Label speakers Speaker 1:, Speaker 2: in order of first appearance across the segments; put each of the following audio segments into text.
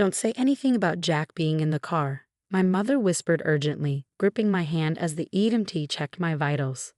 Speaker 1: Don't say anything about Jack being in the car, my mother whispered urgently, gripping my hand as the EMT checked my vitals.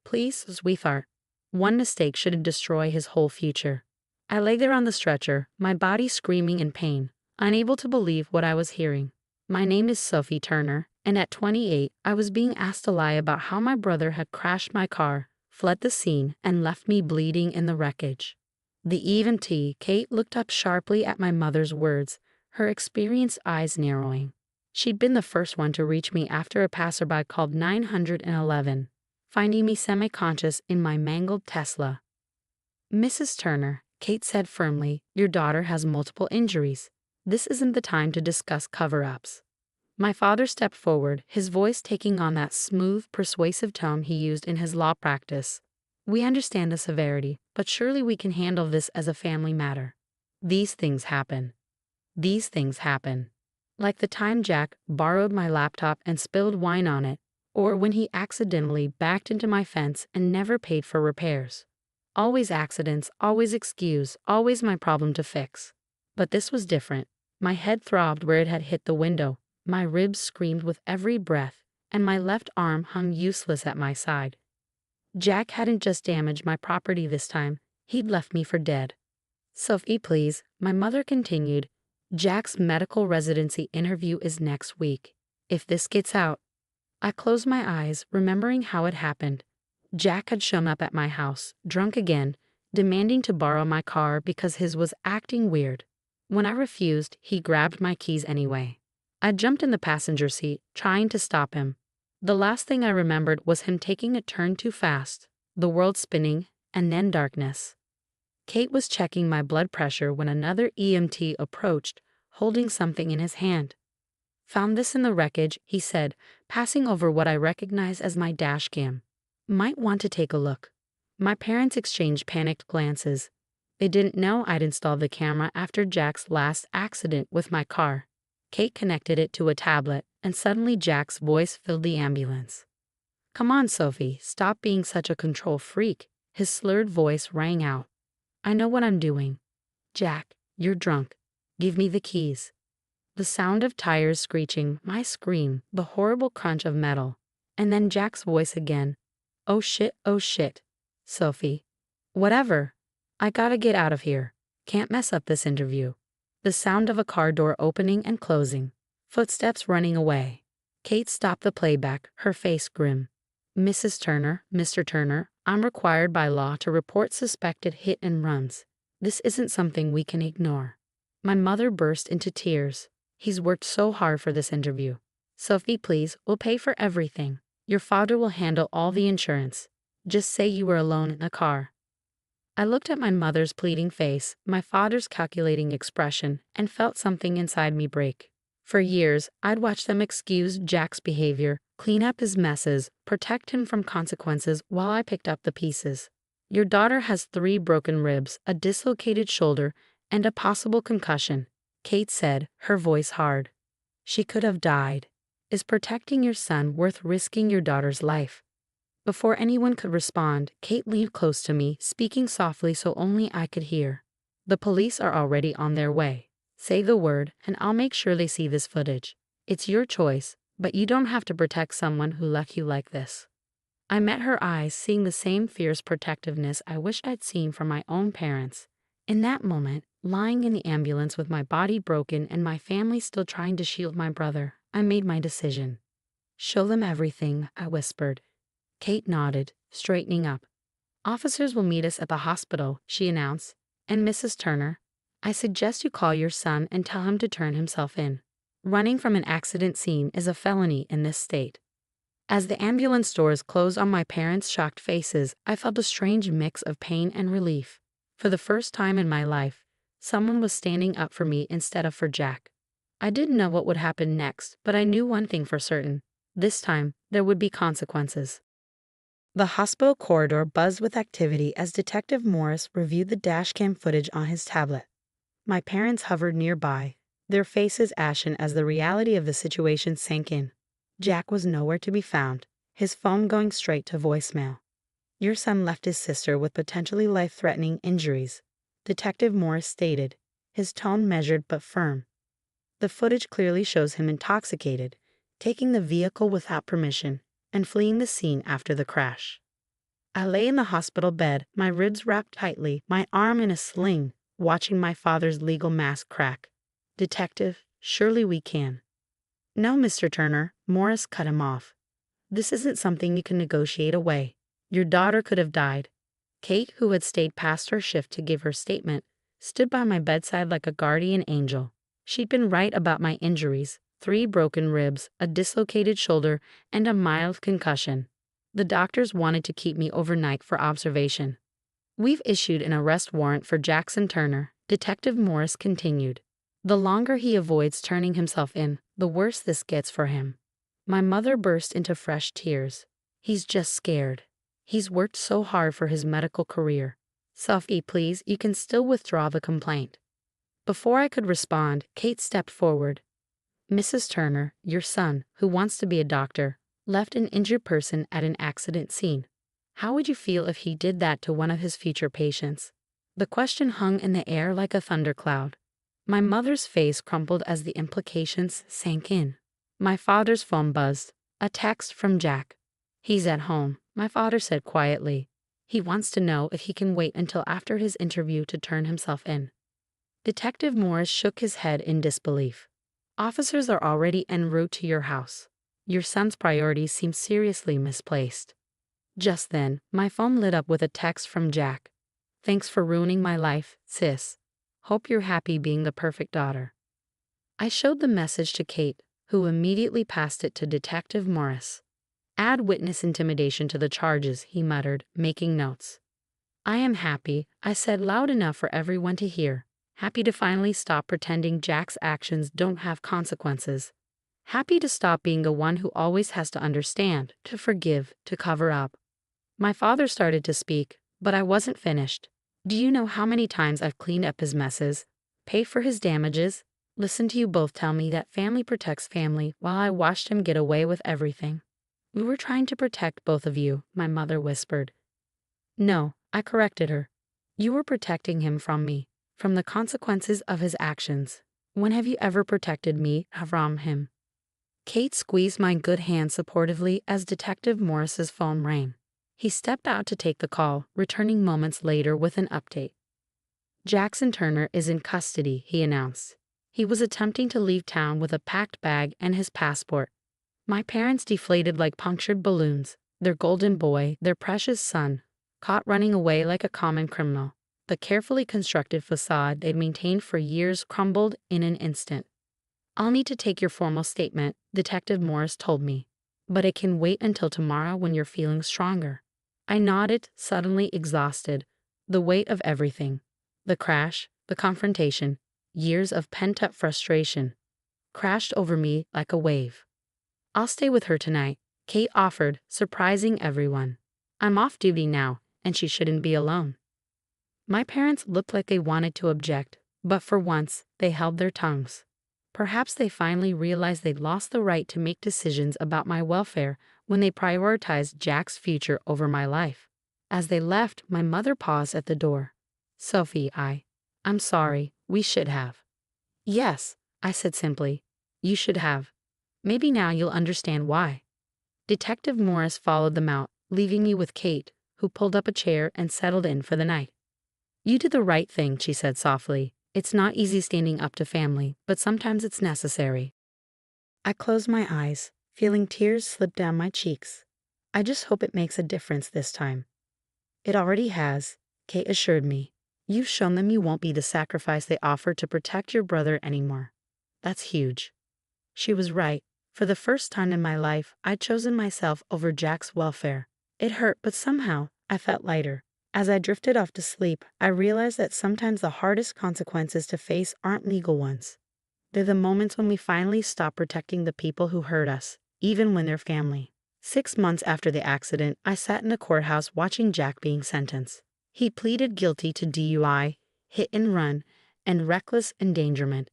Speaker 1: Please, sweetheart. One mistake shouldn't destroy his whole future. I lay there on the stretcher, my body screaming in pain, unable to believe what I was hearing. My name is Sophie Turner, and at 28, I was being asked to lie about how my brother had crashed my car, fled the scene, and left me bleeding in the wreckage. The EMT, Kate, looked up sharply at my mother's words, her experienced eyes narrowing. She'd been the first one to reach me after a passerby called 911, finding me semi-conscious in my mangled Tesla. Mrs. Turner, Kate said firmly, your daughter has multiple injuries. This isn't the time to discuss cover-ups. My father stepped forward, his voice taking on that smooth, persuasive tone he used in his law practice. We understand the severity, but surely we can handle this as a family matter. These things happen. These things happen. Like the time Jack borrowed my laptop and spilled wine on it, or when he accidentally backed into my fence and never paid for repairs. Always accidents, always excuse, always my problem to fix. But this was different. My head throbbed where it had hit the window, my ribs screamed with every breath, and my left arm hung useless at my side. Jack hadn't just damaged my property this time, he'd left me for dead. Sophie, please, my mother continued. Jack's medical residency interview is next week. If this gets out. I closed my eyes, remembering how it happened. Jack had shown up at my house, drunk again, demanding to borrow my car because his was acting weird. When I refused, he grabbed my keys anyway. I jumped in the passenger seat, trying to stop him. The last thing I remembered was him taking a turn too fast, the world spinning, and then darkness. Kate was checking my blood pressure when another EMT approached, holding something in his hand. Found this in the wreckage, he said, passing over what I recognized as my dash cam. Might want to take a look. My parents exchanged panicked glances. They didn't know I'd installed the camera after Jack's last accident with my car. Kate connected it to a tablet, and suddenly Jack's voice filled the ambulance. Come on, Sophie, stop being such a control freak. His slurred voice rang out. I know what I'm doing. Jack, you're drunk. Give me the keys. The sound of tires screeching, my scream, the horrible crunch of metal. And then Jack's voice again. Oh shit, Sophie. Whatever. I gotta get out of here. Can't mess up this interview. The sound of a car door opening and closing. Footsteps running away. Kate stopped the playback, her face grim. Mrs. Turner, Mr. Turner, I'm required by law to report suspected hit and runs. This isn't something we can ignore. My mother burst into tears. He's worked so hard for this interview. Sophie, please, we'll pay for everything. Your father will handle all the insurance. Just say you were alone in the car. I looked at my mother's pleading face, my father's calculating expression, and felt something inside me break. For years, I'd watched them excuse Jack's behavior, clean up his messes, protect him from consequences while I picked up the pieces. Your daughter has 3 broken ribs, a dislocated shoulder, and a possible concussion, Kate said, her voice hard. She could have died. Is protecting your son worth risking your daughter's life? Before anyone could respond, Kate leaned close to me, speaking softly so only I could hear. The police are already on their way. Say the word, and I'll make sure they see this footage. It's your choice, but you don't have to protect someone who left you like this. I met her eyes, seeing the same fierce protectiveness I wish I'd seen from my own parents. In that moment, lying in the ambulance with my body broken and my family still trying to shield my brother, I made my decision. Show them everything, I whispered. Kate nodded, straightening up. Officers will meet us at the hospital, she announced. And Mrs. Turner, I suggest you call your son and tell him to turn himself in. Running from an accident scene is a felony in this state. As the ambulance doors closed on my parents' shocked faces, I felt a strange mix of pain and relief. For the first time in my life, someone was standing up for me instead of for Jack. I didn't know what would happen next, but I knew one thing for certain. This time, there would be consequences. The hospital corridor buzzed with activity as Detective Morris reviewed the dashcam footage on his tablet. My parents hovered nearby, their faces ashen as the reality of the situation sank in. Jack was nowhere to be found, his phone going straight to voicemail. Your son left his sister with potentially life-threatening injuries, Detective Morris stated, his tone measured but firm. The footage clearly shows him intoxicated, taking the vehicle without permission, and fleeing the scene after the crash. I lay in the hospital bed, my ribs wrapped tightly, my arm in a sling, watching my father's legal mask crack. "Detective, surely we can." "No, Mr. Turner," Morris cut him off. "This isn't something you can negotiate away. Your daughter could have died." Kate, who had stayed past her shift to give her statement, stood by my bedside like a guardian angel. She'd been right about my injuries: 3 broken ribs, a dislocated shoulder, and a mild concussion. The doctors wanted to keep me overnight for observation. "We've issued an arrest warrant for Jackson Turner," Detective Morris continued. "The longer he avoids turning himself in, the worse this gets for him." My mother burst into fresh tears. "He's just scared. He's worked so hard for his medical career. Sophie, please, you can still withdraw the complaint." Before I could respond, Kate stepped forward. "Mrs. Turner, your son, who wants to be a doctor, left an injured person at an accident scene. How would you feel if he did that to one of his future patients?" The question hung in the air like a thundercloud. My mother's face crumpled as the implications sank in. My father's phone buzzed. A text from Jack. "He's at home," my father said quietly. "He wants to know if he can wait until after his interview to turn himself in." Detective Morris shook his head in disbelief. "Officers are already en route to your house. Your son's priorities seem seriously misplaced." Just then, my phone lit up with a text from Jack. "Thanks for ruining my life, sis. Hope you're happy being the perfect daughter." I showed the message to Kate, who immediately passed it to Detective Morris. "Add witness intimidation to the charges," he muttered, making notes. "I am happy," I said loud enough for everyone to hear. "Happy to finally stop pretending Jack's actions don't have consequences. Happy to stop being the one who always has to understand, to forgive, to cover up." My father started to speak, but I wasn't finished. "Do you know how many times I've cleaned up his messes, paid for his damages, listened to you both tell me that family protects family while I watched him get away with everything?" "We were trying to protect both of you," my mother whispered. "No," I corrected her. "You were protecting him from me, from the consequences of his actions. When have you ever protected me from him?" Kate squeezed my good hand supportively as Detective Morris's phone rang. He stepped out to take the call, returning moments later with an update. "Jackson Turner is in custody," he announced. "He was attempting to leave town with a packed bag and his passport." My parents deflated like punctured balloons, their golden boy, their precious son, caught running away like a common criminal. The carefully constructed facade they'd maintained for years crumbled in an instant. "I'll need to take your formal statement," Detective Morris told me. "But it can wait until tomorrow when you're feeling stronger." I nodded, suddenly exhausted. The weight of everything. The crash, the confrontation, years of pent-up frustration, crashed over me like a wave. "I'll stay with her tonight," Kate offered, surprising everyone. "I'm off duty now, and she shouldn't be alone." My parents looked like they wanted to object, but for once, they held their tongues. Perhaps they finally realized they'd lost the right to make decisions about my welfare when they prioritized Jack's future over my life. As they left, my mother paused at the door. "Sophie, I'm sorry, we should have." "Yes," I said simply, "you should have. Maybe now you'll understand why." Detective Morris followed them out, leaving me with Kate, who pulled up a chair and settled in for the night. "You did the right thing," she said softly. "It's not easy standing up to family, but sometimes it's necessary." I closed my eyes, feeling tears slip down my cheeks. "I just hope it makes a difference this time." "It already has," Kate assured me. "You've shown them you won't be the sacrifice they offered to protect your brother anymore. That's huge." She was right. For the first time in my life, I'd chosen myself over Jack's welfare. It hurt, but somehow I felt lighter. As I drifted off to sleep, I realized that sometimes the hardest consequences to face aren't legal ones. They're the moments when we finally stop protecting the people who hurt us, even when they're family. 6 months after the accident, I sat in a courthouse watching Jack being sentenced. He pleaded guilty to DUI, hit and run, and reckless endangerment.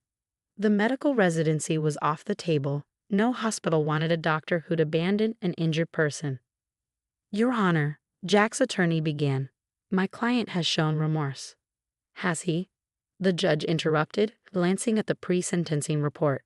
Speaker 1: The medical residency was off the table. No hospital wanted a doctor who'd abandoned an injured person. "Your Honor," Jack's attorney began, "my client has shown remorse." "Has he?" the judge interrupted, glancing at the pre-sentencing report.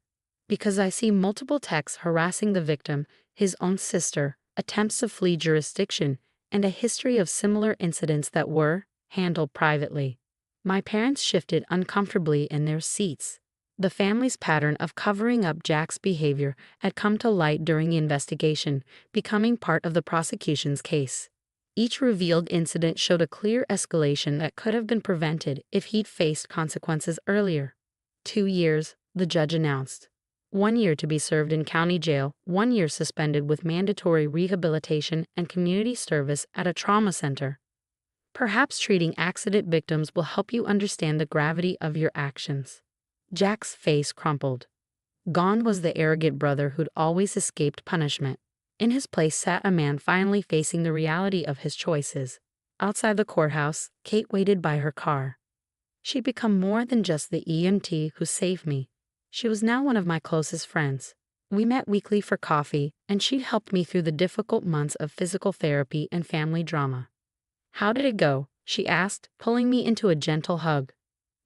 Speaker 1: Because I see multiple texts harassing the victim, his own sister, attempts to flee jurisdiction, and a history of similar incidents that were handled privately. My parents shifted uncomfortably in their seats. The family's pattern of covering up Jack's behavior had come to light during the investigation, becoming part of the prosecution's case. Each revealed incident showed a clear escalation that could have been prevented if he'd faced consequences earlier. 2 years, the judge announced. 1 year to be served in county jail, 1 year suspended with mandatory rehabilitation and community service at a trauma center. Perhaps treating accident victims will help you understand the gravity of your actions. Jack's face crumpled. Gone was the arrogant brother who'd always escaped punishment. In his place sat a man finally facing the reality of his choices. Outside the courthouse, Kate waited by her car. She'd become more than just the EMT who saved me. She was now one of my closest friends. We met weekly for coffee, and she'd helped me through the difficult months of physical therapy and family drama. "How did it go?" she asked, pulling me into a gentle hug.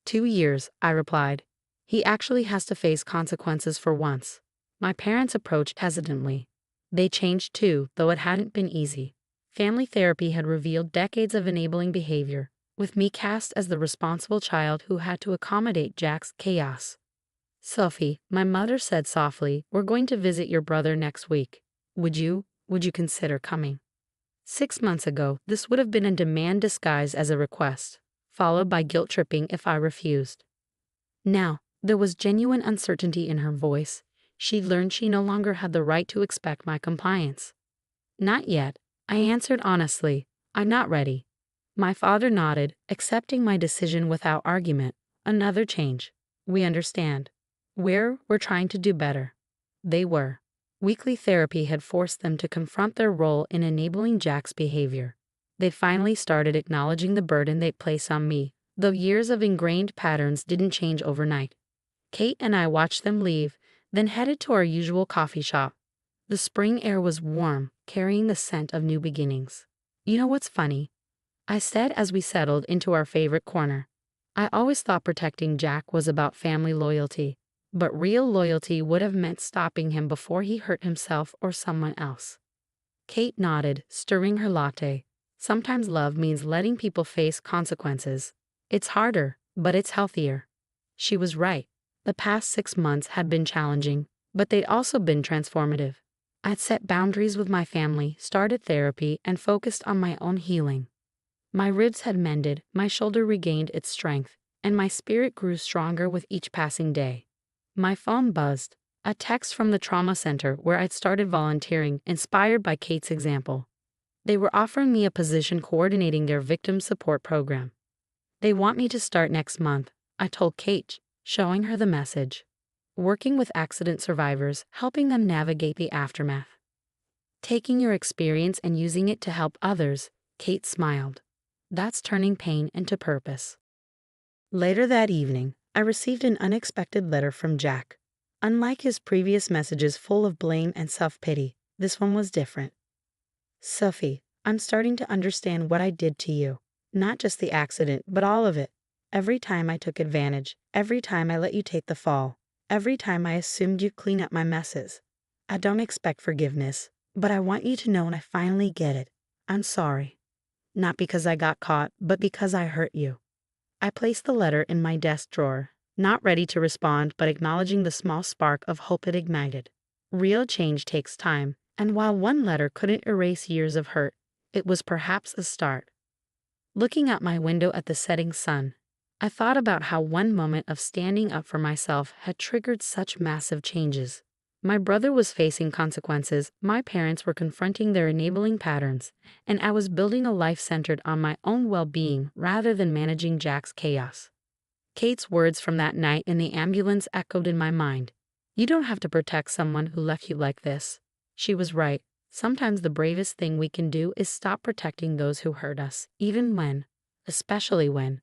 Speaker 1: 2 years, I replied. He actually has to face consequences for once. My parents approached hesitantly. They changed too, though it hadn't been easy. Family therapy had revealed decades of enabling behavior, with me cast as the responsible child who had to accommodate Jack's chaos. "Sophie," my mother said softly, "we're going to visit your brother next week. Would you consider coming?" 6 months ago, this would have been a demand disguised as a request, followed by guilt-tripping if I refused. Now, there was genuine uncertainty in her voice. She'd learned she no longer had the right to expect my compliance. "Not yet," I answered honestly. "I'm not ready." My father nodded, accepting my decision without argument. "Another change. We understand. We're trying to do better." They were. Weekly therapy had forced them to confront their role in enabling Jack's behavior. They finally started acknowledging the burden they placed on me, though years of ingrained patterns didn't change overnight. Kate and I watched them leave, then headed to our usual coffee shop. The spring air was warm, carrying the scent of new beginnings. "You know what's funny?" I said as we settled into our favorite corner. "I always thought protecting Jack was about family loyalty, but real loyalty would have meant stopping him before he hurt himself or someone else." Kate nodded, stirring her latte. "Sometimes love means letting people face consequences. It's harder, but it's healthier." She was right. The past 6 months had been challenging, but they'd also been transformative. I'd set boundaries with my family, started therapy, and focused on my own healing. My ribs had mended, my shoulder regained its strength, and my spirit grew stronger with each passing day. My phone buzzed, a text from the trauma center where I'd started volunteering, inspired by Kate's example. They were offering me a position coordinating their victim support program. "They want me to start next month," I told Kate, showing her the message. "Working with accident survivors, helping them navigate the aftermath." "Taking your experience and using it to help others," Kate smiled. "That's turning pain into purpose." Later that evening, I received an unexpected letter from Jack. Unlike his previous messages full of blame and self-pity, this one was different. "Sophie, I'm starting to understand what I did to you. Not just the accident, but all of it. Every time I took advantage, every time I let you take the fall, every time I assumed you'd clean up my messes. I don't expect forgiveness, but I want you to know when I finally get it. I'm sorry. Not because I got caught, but because I hurt you." I placed the letter in my desk drawer, not ready to respond but acknowledging the small spark of hope it ignited. Real change takes time, and while one letter couldn't erase years of hurt, it was perhaps a start. Looking out my window at the setting sun, I thought about how one moment of standing up for myself had triggered such massive changes. My brother was facing consequences, my parents were confronting their enabling patterns, and I was building a life centered on my own well-being rather than managing Jack's chaos. Kate's words from that night in the ambulance echoed in my mind. "You don't have to protect someone who left you like this." She was right. Sometimes the bravest thing we can do is stop protecting those who hurt us, especially when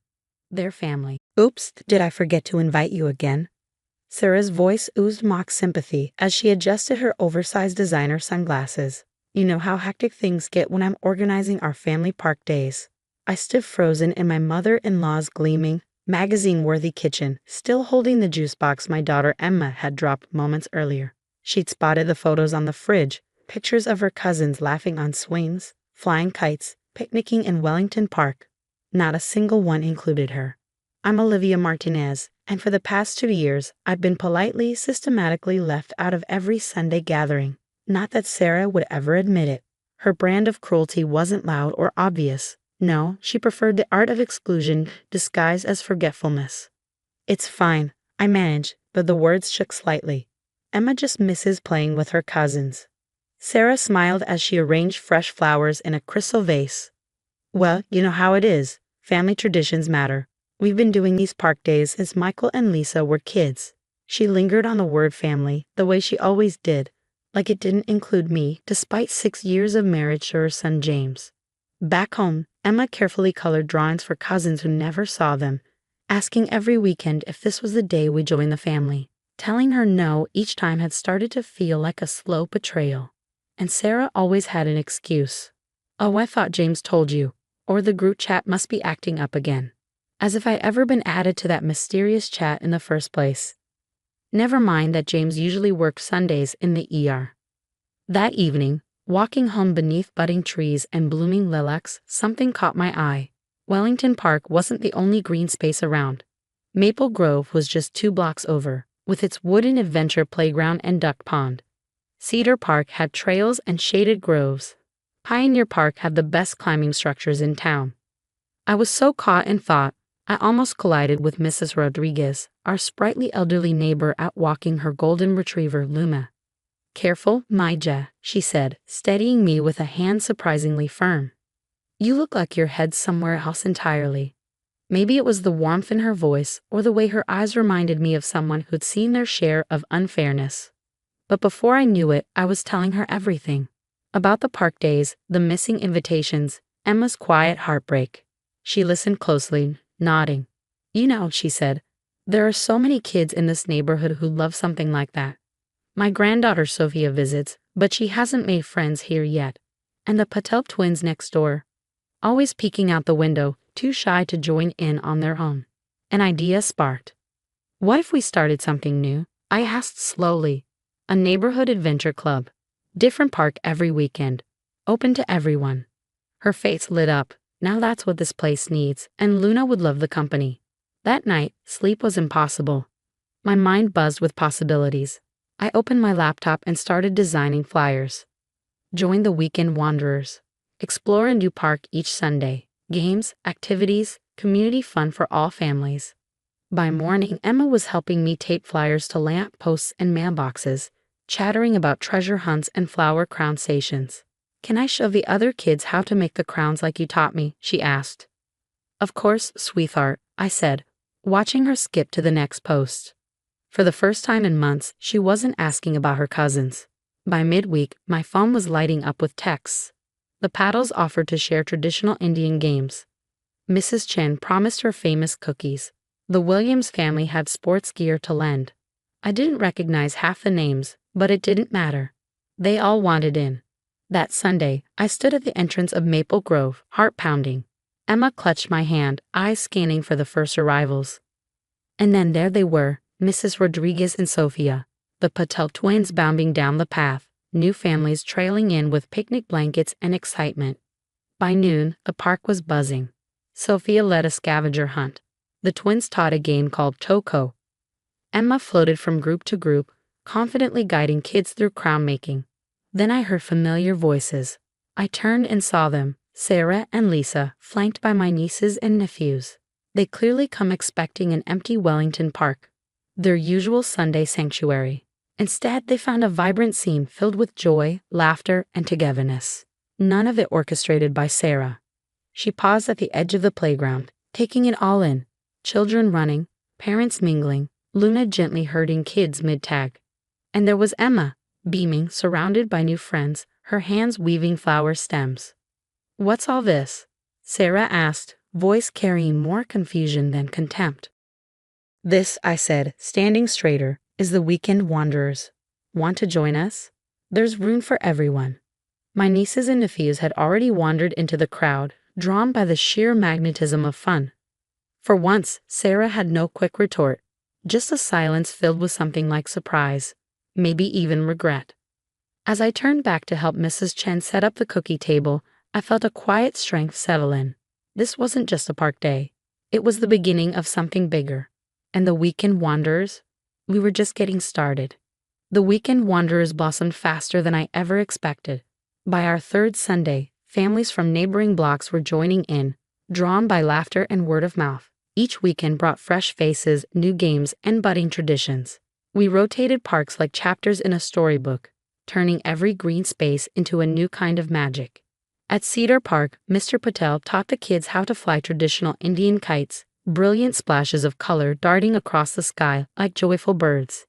Speaker 1: they're family. "Oops, did I forget to invite you again?" Sarah's voice oozed mock sympathy as she adjusted her oversized designer sunglasses. "You know how hectic things get when I'm organizing our family park days." I stood frozen in my mother-in-law's gleaming, magazine-worthy kitchen, still holding the juice box my daughter Emma had dropped moments earlier. She'd spotted the photos on the fridge, pictures of her cousins laughing on swings, flying kites, picnicking in Wellington Park. Not a single one included her. I'm Olivia Martinez, and for the past 2 years, I've been politely, systematically left out of every Sunday gathering. Not that Sarah would ever admit it. Her brand of cruelty wasn't loud or obvious. No, she preferred the art of exclusion disguised as forgetfulness. It's fine, I manage, but the words shook slightly. Emma just misses playing with her cousins. Sarah smiled as she arranged fresh flowers in a crystal vase. Well, you know how it is. Family traditions matter. We've been doing these park days since Michael and Lisa were kids. She lingered on the word family, the way she always did, like it didn't include me, despite 6 years of marriage to her son James. Back home, Emma carefully colored drawings for cousins who never saw them, asking every weekend if this was the day we joined the family. Telling her no each time had started to feel like a slow betrayal. And Sarah always had an excuse. Oh, I thought James told you, or the group chat must be acting up again. As if I'd ever been added to that mysterious chat in the first place. Never mind that James usually worked Sundays in the ER. That evening, walking home beneath budding trees and blooming lilacs, something caught my eye. Wellington Park wasn't the only green space around. Maple Grove was just 2 blocks over, with its wooden adventure playground and duck pond. Cedar Park had trails and shaded groves. Pioneer Park had the best climbing structures in town. I was so caught in thought, I almost collided with Mrs. Rodriguez, our sprightly elderly neighbor out walking her golden retriever, Luna. Careful, Maija, she said, steadying me with a hand surprisingly firm. You look like your head's somewhere else entirely. Maybe it was the warmth in her voice or the way her eyes reminded me of someone who'd seen their share of unfairness. But before I knew it, I was telling her everything. About the park days, the missing invitations, Emma's quiet heartbreak. She listened closely, nodding. You know, she said, there are so many kids in this neighborhood who love something like that. My granddaughter Sophia visits, but she hasn't made friends here yet. And the Patel twins next door. Always peeking out the window, too shy to join in on their own. An idea sparked. What if we started something new? I asked slowly. A neighborhood adventure club. Different park every weekend. Open to everyone. Her face lit up. Now that's what this place needs, and Luna would love the company. That night, sleep was impossible. My mind buzzed with possibilities. I opened my laptop and started designing flyers. Join the Weekend Wanderers. Explore a new park each Sunday. Games, activities, community fun for all families. By morning, Emma was helping me tape flyers to lamp posts and mailboxes, chattering about treasure hunts and flower crown stations. Can I show the other kids how to make the crowns like you taught me? She asked. Of course, sweetheart, I said, watching her skip to the next post. For the first time in months, she wasn't asking about her cousins. By midweek, my phone was lighting up with texts. The Paddles offered to share traditional Indian games. Mrs. Chen promised her famous cookies. The Williams family had sports gear to lend. I didn't recognize half the names, but it didn't matter. They all wanted in. That Sunday, I stood at the entrance of Maple Grove, heart pounding. Emma clutched my hand, eyes scanning for the first arrivals. And then there they were, Mrs. Rodriguez and Sophia, the Patel twins bounding down the path, new families trailing in with picnic blankets and excitement. By noon, the park was buzzing. Sophia led a scavenger hunt. The twins taught a game called Choco. Emma floated from group to group, confidently guiding kids through crown making. Then I heard familiar voices. I turned and saw them, Sarah and Lisa, flanked by my nieces and nephews. They clearly come expecting an empty Wellington Park, their usual Sunday sanctuary. Instead, they found a vibrant scene filled with joy, laughter, and togetherness. None of it orchestrated by Sarah. She paused at the edge of the playground, taking it all in. Children running, parents mingling, Luna gently herding kids mid-tag. And there was Emma, beaming, surrounded by new friends, her hands weaving flower stems. What's all this? Sarah asked, voice carrying more confusion than contempt. This, I said, standing straighter, is the Weekend Wanderers. Want to join us? There's room for everyone. My nieces and nephews had already wandered into the crowd, drawn by the sheer magnetism of fun. For once, Sarah had no quick retort, just a silence filled with something like surprise, maybe even regret. As I turned back to help Mrs. Chen set up the cookie table, I felt a quiet strength settle in. This wasn't just a park day. It was the beginning of something bigger. And the weekend wanderers? We were just getting started. The weekend wanderers blossomed faster than I ever expected. By our third Sunday, families from neighboring blocks were joining in, drawn by laughter and word of mouth. Each weekend brought fresh faces, new games, and budding traditions. We rotated parks like chapters in a storybook, turning every green space into a new kind of magic. At Cedar Park, Mr. Patel taught the kids how to fly traditional Indian kites, brilliant splashes of color darting across the sky like joyful birds.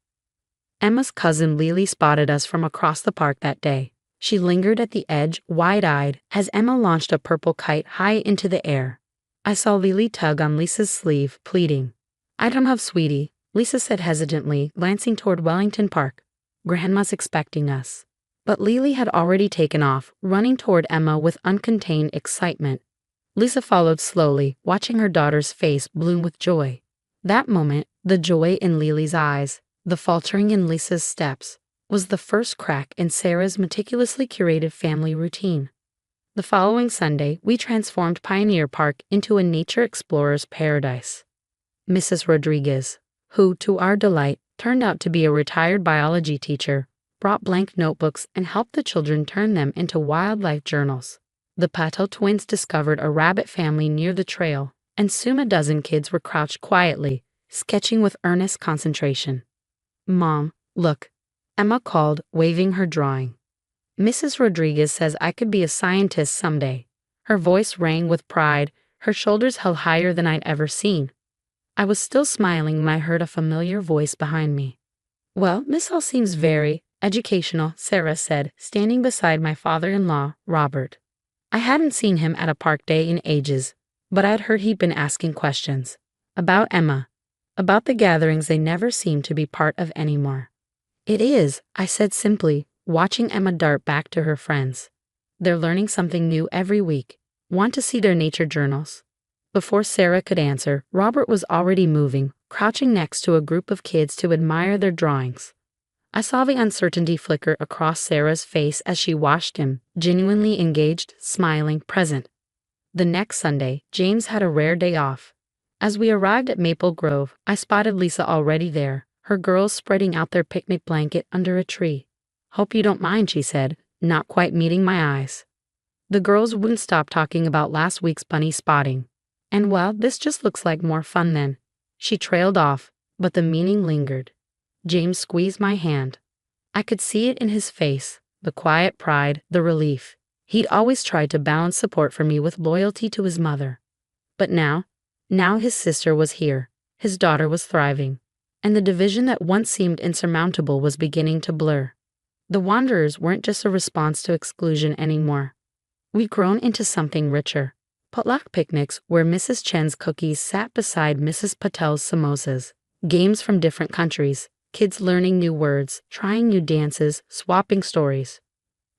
Speaker 1: Emma's cousin Lily spotted us from across the park that day. She lingered at the edge, wide-eyed, as Emma launched a purple kite high into the air. I saw Lily tug on Lisa's sleeve, pleading. "I don't have, sweetie," Lisa said hesitantly, glancing toward Wellington Park. "Grandma's expecting us." But Lily had already taken off, running toward Emma with uncontained excitement. Lisa followed slowly, watching her daughter's face bloom with joy. That moment, the joy in Lily's eyes, the faltering in Lisa's steps, was the first crack in Sarah's meticulously curated family routine. The following Sunday, we transformed Pioneer Park into a nature explorer's paradise. Mrs. Rodriguez, who, to our delight, turned out to be a retired biology teacher, brought blank notebooks and helped the children turn them into wildlife journals. The Patel twins discovered a rabbit family near the trail, and soon a dozen kids were crouched quietly, sketching with earnest concentration. "Mom, look," Emma called, waving her drawing. "Mrs. Rodriguez says I could be a scientist someday." Her voice rang with pride, her shoulders held higher than I'd ever seen. I was still smiling when I heard a familiar voice behind me. "Well, Miss Hall seems very educational," Sarah said, standing beside my father-in-law, Robert. I hadn't seen him at a park day in ages, but I'd heard he'd been asking questions. About Emma. About the gatherings they never seemed to be part of anymore. "It is," I said simply, watching Emma dart back to her friends. "They're learning something new every week. Want to see their nature journals?" Before Sarah could answer, Robert was already moving, crouching next to a group of kids to admire their drawings. I saw the uncertainty flicker across Sarah's face as she watched him, genuinely engaged, smiling, present. The next Sunday, James had a rare day off. As we arrived at Maple Grove, I spotted Lisa already there, her girls spreading out their picnic blanket under a tree. "Hope you don't mind," she said, not quite meeting my eyes. The girls wouldn't stop talking about last week's bunny spotting. "And well, this just looks like more fun then." She trailed off, but the meaning lingered. James squeezed my hand. I could see it in his face, the quiet pride, the relief. He'd always tried to balance support for me with loyalty to his mother. But now his sister was here, his daughter was thriving, and the division that once seemed insurmountable was beginning to blur. The Wanderers weren't just a response to exclusion anymore. We'd grown into something richer. Potluck picnics where Mrs. Chen's cookies sat beside Mrs. Patel's samosas, games from different countries, kids learning new words, trying new dances, swapping stories.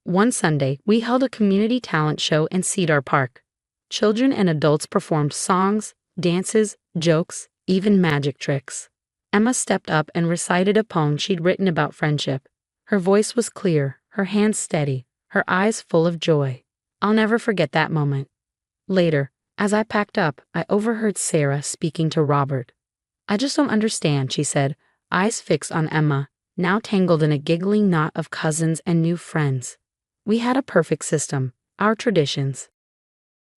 Speaker 1: One Sunday, we held a community talent show in Cedar Park. Children and adults performed songs, dances, jokes, even magic tricks. Emma stepped up and recited a poem she'd written about friendship. Her voice was clear, her hands steady, her eyes full of joy. I'll never forget that moment. Later, as I packed up, I overheard Sarah speaking to Robert. "I just don't understand," she said, eyes fixed on Emma, now tangled in a giggling knot of cousins and new friends. "We had a perfect system, our traditions."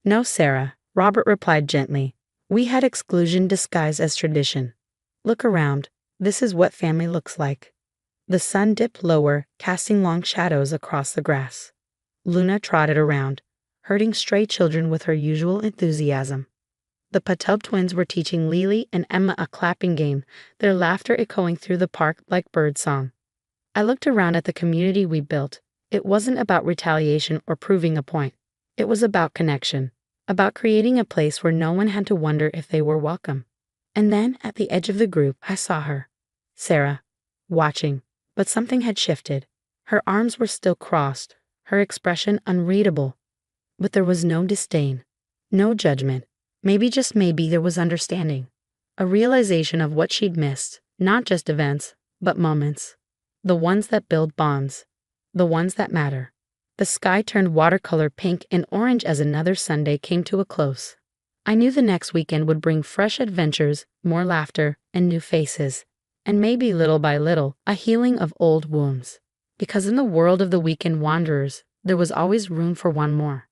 Speaker 1: "No, Sarah," Robert replied gently. "We had exclusion disguised as tradition. Look around, this is what family looks like." The sun dipped lower, casting long shadows across the grass. Luna trotted around, herding stray children with her usual enthusiasm. The Patel twins were teaching Lily and Emma a clapping game, their laughter echoing through the park like birdsong. I looked around at the community we built. It wasn't about retaliation or proving a point. It was about connection, about creating a place where no one had to wonder if they were welcome. And then, at the edge of the group, I saw her, Sarah, watching, but something had shifted. Her arms were still crossed, her expression unreadable. But there was no disdain, no judgment, Maybe, just maybe, there was understanding. A realization of what she'd missed, not just events, but moments. The ones that build bonds. The ones that matter. The sky turned watercolor pink and orange as another Sunday came to a close. I knew the next weekend would bring fresh adventures, more laughter, and new faces. And maybe little by little, a healing of old wounds. Because in the world of the weekend wanderers, there was always room for one more.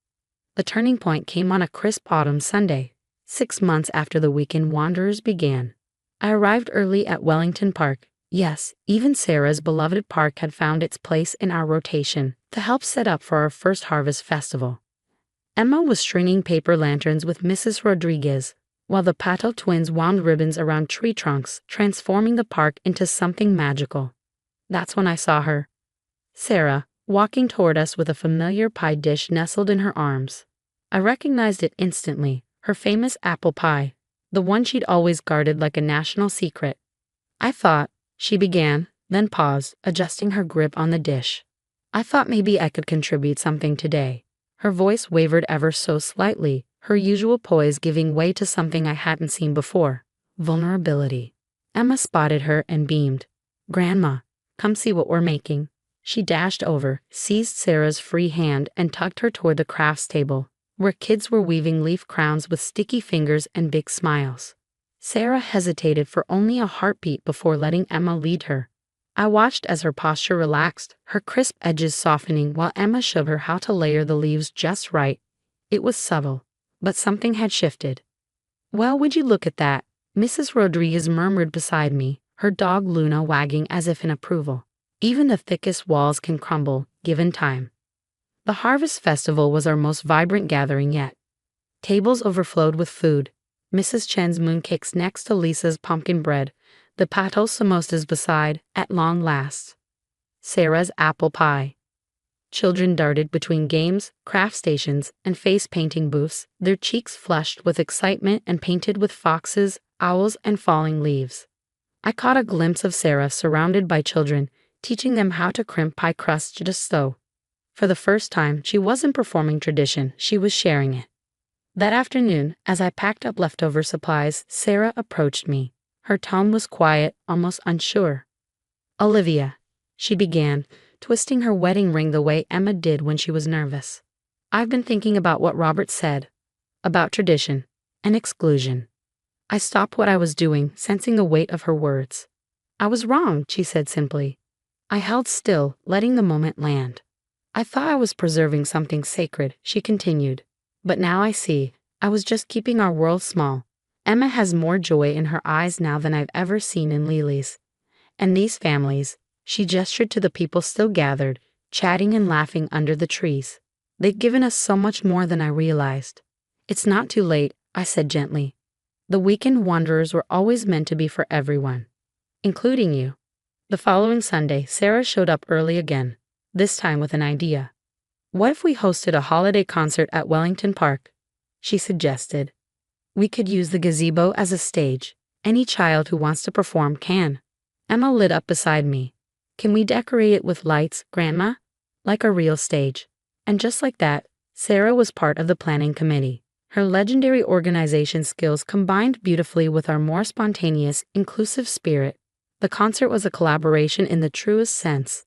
Speaker 1: The turning point came on a crisp autumn Sunday, 6 months after the weekend wanderers began. I arrived early at Wellington Park. Yes, even Sarah's beloved park had found its place in our rotation to help set up for our first harvest festival. Emma was stringing paper lanterns with Mrs. Rodriguez, while the Patel twins wound ribbons around tree trunks, transforming the park into something magical. That's when I saw her. Sarah, walking toward us with a familiar pie dish nestled in her arms. I recognized it instantly, her famous apple pie, the one she'd always guarded like a national secret. I thought, she began, then paused, adjusting her grip on the dish. I thought maybe I could contribute something today. Her voice wavered ever so slightly, her usual poise giving way to something I hadn't seen before: vulnerability. Emma spotted her and beamed. "Grandma, come see what we're making." She dashed over, seized Sarah's free hand, and tugged her toward the crafts table, where kids were weaving leaf crowns with sticky fingers and big smiles. Sarah hesitated for only a heartbeat before letting Emma lead her. I watched as her posture relaxed, her crisp edges softening while Emma showed her how to layer the leaves just right. It was subtle, but something had shifted. "Well, would you look at that?" Mrs. Rodriguez murmured beside me, her dog Luna wagging as if in approval. "Even the thickest walls can crumble, given time." The Harvest Festival was our most vibrant gathering yet. Tables overflowed with food. Mrs. Chen's mooncakes next to Lisa's pumpkin bread, the Patel samosas beside, at long last. Sarah's apple pie. Children darted between games, craft stations, and face-painting booths, their cheeks flushed with excitement and painted with foxes, owls, and falling leaves. I caught a glimpse of Sarah surrounded by children, teaching them how to crimp pie crust just so. For the first time, she wasn't performing tradition, she was sharing it. That afternoon, as I packed up leftover supplies, Sarah approached me. Her tone was quiet, almost unsure. "Olivia," she began, twisting her wedding ring the way Emma did when she was nervous. "I've been thinking about what Robert said. About tradition and exclusion." I stopped what I was doing, sensing the weight of her words. "I was wrong," she said simply. I held still, letting the moment land. "I thought I was preserving something sacred," she continued. "But now I see, I was just keeping our world small. Emma has more joy in her eyes now than I've ever seen in Lily's. And these families," she gestured to the people still gathered, chatting and laughing under the trees. "They've given us so much more than I realized." "It's not too late," I said gently. "The weekend wanderers were always meant to be for everyone, including you." The following Sunday, Sarah showed up early again, this time with an idea. "What if we hosted a holiday concert at Wellington Park?" she suggested. "We could use the gazebo as a stage. Any child who wants to perform can." Emma lit up beside me. "Can we decorate it with lights, Grandma? Like a real stage?" And just like that, Sarah was part of the planning committee. Her legendary organization skills combined beautifully with our more spontaneous, inclusive spirit. The concert was a collaboration in the truest sense.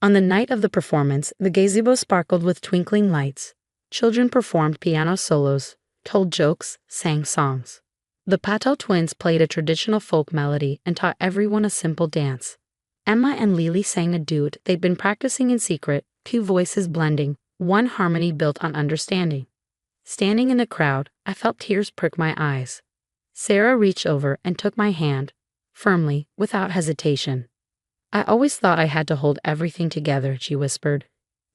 Speaker 1: On the night of the performance, the gazebo sparkled with twinkling lights. Children performed piano solos, told jokes, sang songs. The Patel twins played a traditional folk melody and taught everyone a simple dance. Emma and Lily sang a duet they'd been practicing in secret, 2 voices blending, one harmony built on understanding. Standing in the crowd, I felt tears prick my eyes. Sarah reached over and took my hand, firmly, without hesitation. "I always thought I had to hold everything together," she whispered.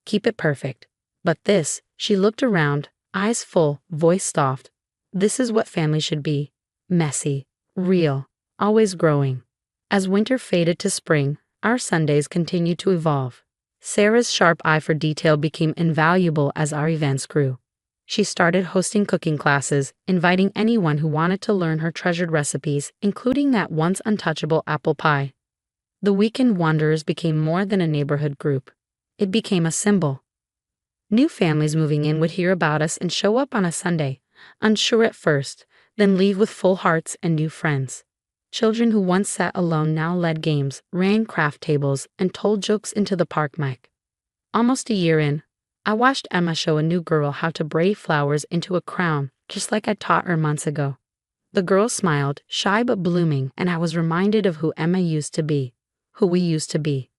Speaker 1: "Keep it perfect. But this," she looked around, eyes full, voice soft. "This is what family should be. Messy, real, always growing." As winter faded to spring, our Sundays continued to evolve. Sarah's sharp eye for detail became invaluable as our events grew. She started hosting cooking classes, inviting anyone who wanted to learn her treasured recipes, including that once untouchable apple pie. The weekend wanderers became more than a neighborhood group. It became a symbol. New families moving in would hear about us and show up on a Sunday, unsure at first, then leave with full hearts and new friends. Children who once sat alone now led games, ran craft tables, and told jokes into the park mic. Almost a year in, I watched Emma show a new girl how to braid flowers into a crown, just like I taught her months ago. The girl smiled, shy but blooming, and I was reminded of who Emma used to be, who we used to be.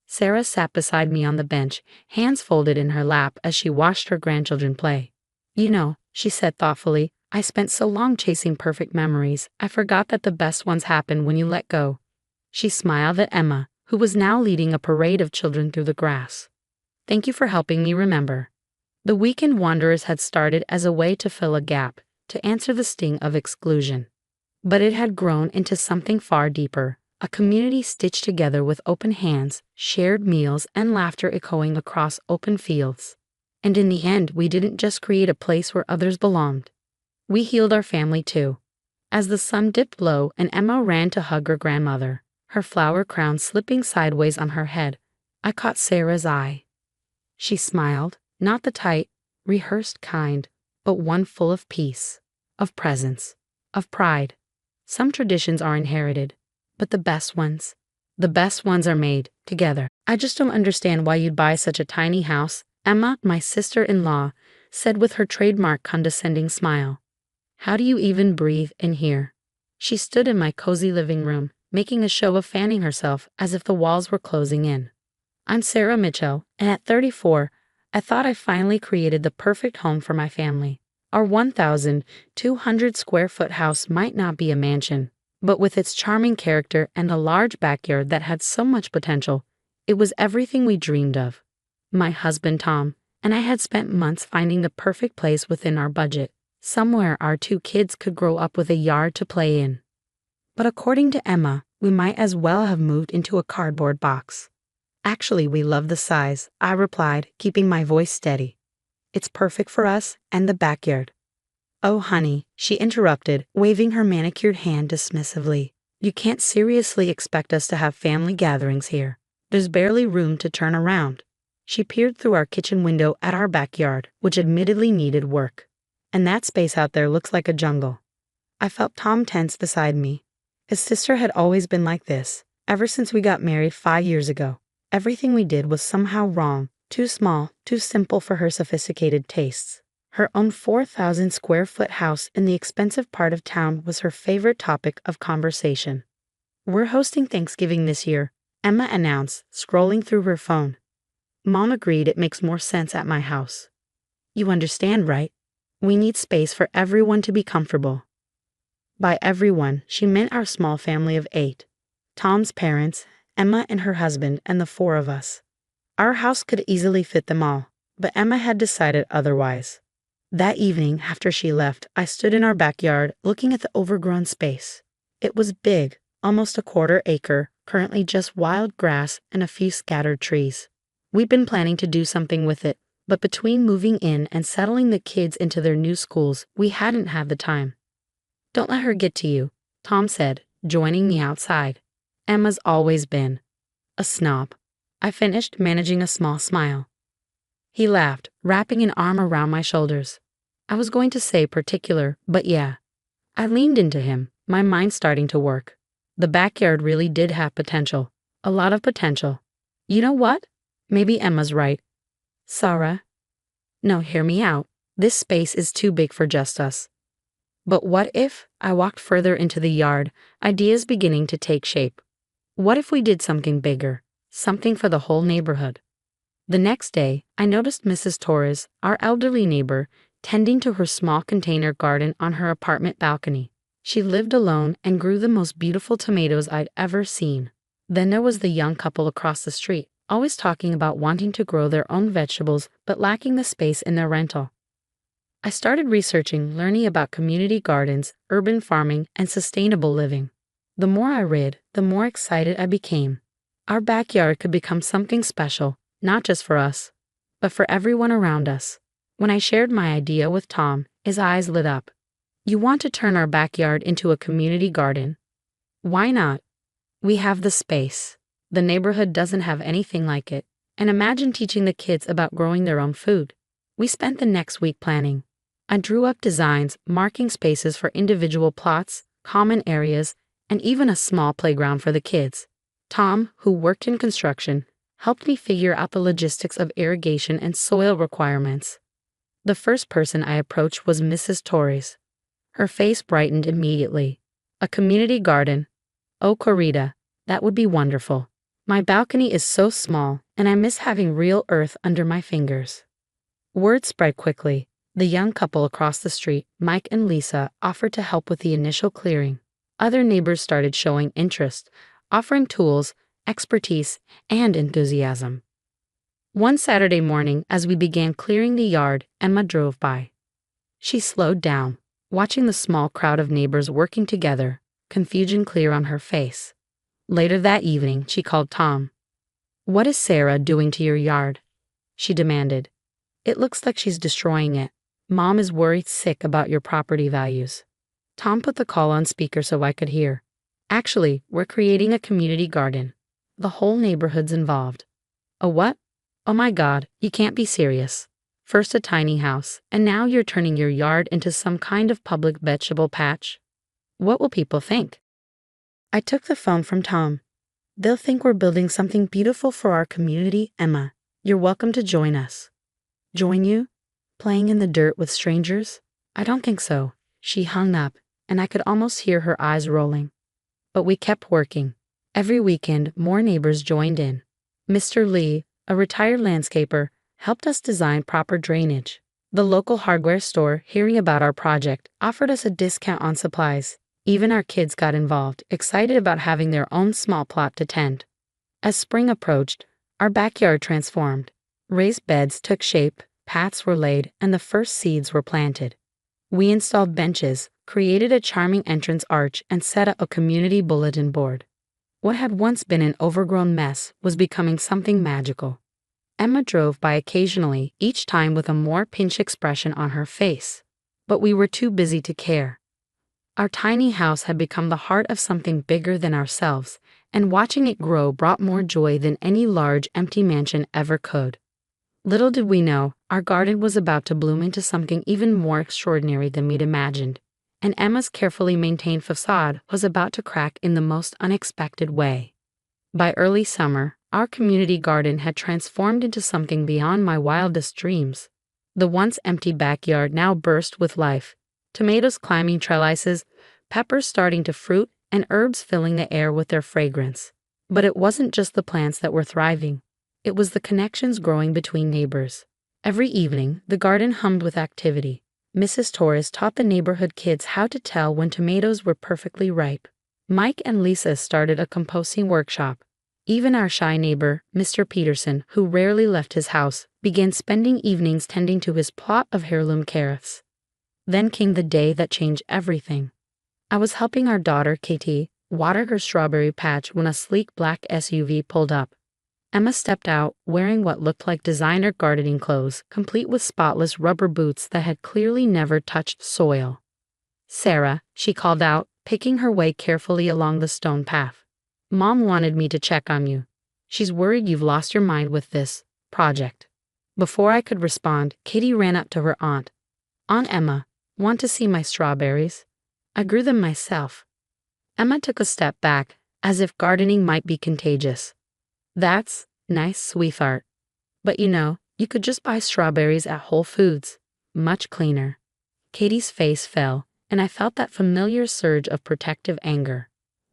Speaker 1: Sarah sat beside me on the bench, hands folded in her lap as she watched her grandchildren play. You know, she said thoughtfully, I spent so long chasing perfect memories, I forgot that the best ones happen when you let go. She smiled at Emma, who was now leading a parade of children through the grass. Thank you for helping me remember. The Weekend Wanderers had started as a way to fill a gap, to answer the sting of exclusion. But it had grown into something far deeper, a community stitched together with open hands, shared meals, and laughter echoing across open fields. And in the end, we didn't just create a place where others belonged. We healed our family too. As the sun dipped low and Emma ran to hug her grandmother, her flower crown slipping sideways on her head, I caught Sarah's eye. She smiled, not the tight, rehearsed kind, but one full of peace, of presence, of pride. Some traditions are inherited, but the best ones are made together. I just don't understand why you'd buy such a tiny house, Emma, my sister-in-law, said with her trademark condescending smile. How do you even breathe in here? She stood in my cozy living room, making a show of fanning herself as if the walls were closing in. I'm Sarah Mitchell, and at 34, I thought I finally created the perfect home for my family. Our 1,200 square foot house might not be a mansion, but with its charming character and a large backyard that had so much potential, it was everything we dreamed of. My husband Tom and I had spent months finding the perfect place within our budget, somewhere our two kids could grow up with a yard to play in. But according to Emma, we might as well have moved into a cardboard box. Actually, we love the size, I replied, keeping my voice steady. It's perfect for us and the backyard. Oh, honey, she interrupted, waving her manicured hand dismissively. You can't seriously expect us to have family gatherings here. There's barely room to turn around. She peered through our kitchen window at our backyard, which admittedly needed work. And that space out there looks like a jungle. I felt Tom tense beside me. His sister had always been like this, ever since we got married 5 years ago. Everything we did was somehow wrong, too small, too simple for her sophisticated tastes. Her own 4,000 square foot house in the expensive part of town was her favorite topic of conversation. We're hosting Thanksgiving this year, Emma announced, scrolling through her phone. Mom agreed it makes more sense at my house. You understand, right? We need space for everyone to be comfortable. By everyone, she meant our small family of 8. Tom's parents, Emma and her husband, and the 4 of us. Our house could easily fit them all, but Emma had decided otherwise. That evening, after she left, I stood in our backyard looking at the overgrown space. It was big, almost a 1/4 acre, currently just wild grass and a few scattered trees. We'd been planning to do something with it, but between moving in and settling the kids into their new schools, we hadn't had the time. Don't let her get to you, Tom said, joining me outside. Emma's always been a snob. I finished, managing a small smile. He laughed, wrapping an arm around my shoulders. I was going to say particular, but yeah. I leaned into him, my mind starting to work. The backyard really did have potential. A lot of potential. You know what? Maybe Emma's right. Sarah? No, hear me out. This space is too big for just us. But what if? I walked further into the yard, ideas beginning to take shape. What if we did something bigger? Something for the whole neighborhood? The next day, I noticed Mrs. Torres, our elderly neighbor, tending to her small container garden on her apartment balcony. She lived alone and grew the most beautiful tomatoes I'd ever seen. Then there was the young couple across the street, always talking about wanting to grow their own vegetables but lacking the space in their rental. I started researching, learning about community gardens, urban farming, and sustainable living. The more I read, the more excited I became. Our backyard could become something special, not just for us, but for everyone around us. When I shared my idea with Tom, his eyes lit up. You want to turn our backyard into a community garden? Why not? We have the space. The neighborhood doesn't have anything like it. And imagine teaching the kids about growing their own food. We spent the next week planning. I drew up designs, marking spaces for individual plots, common areas, and even a small playground for the kids. Tom, who worked in construction, helped me figure out the logistics of irrigation and soil requirements. The first person I approached was Mrs. Torres. Her face brightened immediately. A community garden? Oh, Corita, that would be wonderful. My balcony is so small, and I miss having real earth under my fingers. Word spread quickly. The young couple across the street, Mike and Lisa, offered to help with the initial clearing. Other neighbors started showing interest, offering tools, expertise, and enthusiasm. One Saturday morning, as we began clearing the yard, Emma drove by. She slowed down, watching the small crowd of neighbors working together, confusion clear on her face. Later that evening, she called Tom. "What is Sarah doing to your yard?" she demanded. "It looks like she's destroying it. Mom is worried sick about your property values." Tom put the call on speaker so I could hear. "Actually, we're creating a community garden. The whole neighborhood's involved." "A what? Oh my God, you can't be serious. First a tiny house, and now you're turning your yard into some kind of public vegetable patch. What will people think?" I took the phone from Tom. "They'll think we're building something beautiful for our community, Emma. You're welcome to join us." "Join you? Playing in the dirt with strangers? I don't think so." She hung up, and I could almost hear her eyes rolling. But we kept working. Every weekend, more neighbors joined in. Mr. Lee, a retired landscaper, helped us design proper drainage. The local hardware store, hearing about our project, offered us a discount on supplies. Even our kids got involved, excited about having their own small plot to tend. As spring approached, our backyard transformed. Raised beds took shape, paths were laid, and the first seeds were planted. We installed benches, created a charming entrance arch, and set up a community bulletin board. What had once been an overgrown mess was becoming something magical. Emma drove by occasionally, each time with a more pinched expression on her face. But we were too busy to care. Our tiny house had become the heart of something bigger than ourselves, and watching it grow brought more joy than any large, empty mansion ever could. Little did we know, our garden was about to bloom into something even more extraordinary than we'd imagined, and Emma's carefully maintained facade was about to crack in the most unexpected way. By early summer, our community garden had transformed into something beyond my wildest dreams. The once empty backyard now burst with life, tomatoes climbing trellises, peppers starting to fruit, and herbs filling the air with their fragrance. But it wasn't just the plants that were thriving. It was the connections growing between neighbors. Every evening, the garden hummed with activity. Mrs. Torres taught the neighborhood kids how to tell when tomatoes were perfectly ripe. Mike and Lisa started a composting workshop. Even our shy neighbor, Mr. Peterson, who rarely left his house, began spending evenings tending to his plot of heirloom carrots. Then came the day that changed everything. I was helping our daughter, Katie, water her strawberry patch when a sleek black SUV pulled up. Emma stepped out, wearing what looked like designer gardening clothes, complete with spotless rubber boots that had clearly never touched soil. "Sarah," she called out, picking her way carefully along the stone path. "Mom wanted me to check on you. She's worried you've lost your mind with this project." Before I could respond, Katie ran up to her aunt. "Aunt Emma, want to see my strawberries? I grew them myself." Emma took a step back, as if gardening might be contagious. "That's nice, sweetheart. But you could just buy strawberries at Whole Foods. Much cleaner." Katie's face fell, and I felt that familiar surge of protective anger.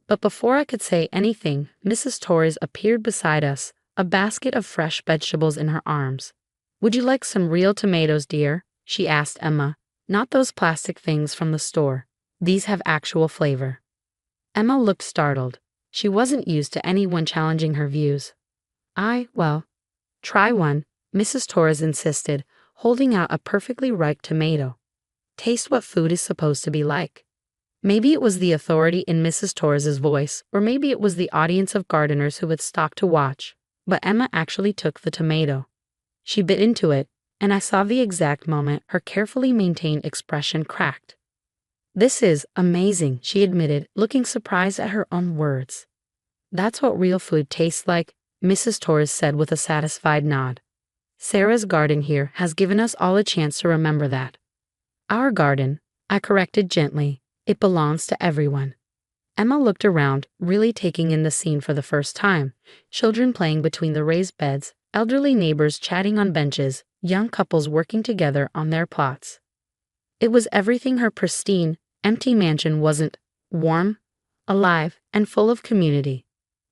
Speaker 1: But before I could say anything, Mrs. Torres appeared beside us, a basket of fresh vegetables in her arms. "Would you like some real tomatoes, dear?" she asked Emma. "Not those plastic things from the store. These have actual flavor." Emma looked startled. She wasn't used to anyone challenging her views. Well, try one," Mrs. Torres insisted, holding out a perfectly ripe tomato. "Taste what food is supposed to be like." Maybe it was the authority in Mrs. Torres's voice, or maybe it was the audience of gardeners who had stopped to watch, but Emma actually took the tomato. She bit into it, and I saw the exact moment her carefully maintained expression cracked. "This is amazing," she admitted, looking surprised at her own words. "That's what real food tastes like," Mrs. Torres said with a satisfied nod. "Sarah's garden here has given us all a chance to remember that." Our garden, I corrected gently. It belongs to everyone. Emma looked around, really taking in the scene for the first time. Children playing between the raised beds, elderly neighbors chatting on benches, young couples working together on their plots. It was everything her pristine, empty mansion wasn't: warm, alive, and full of community.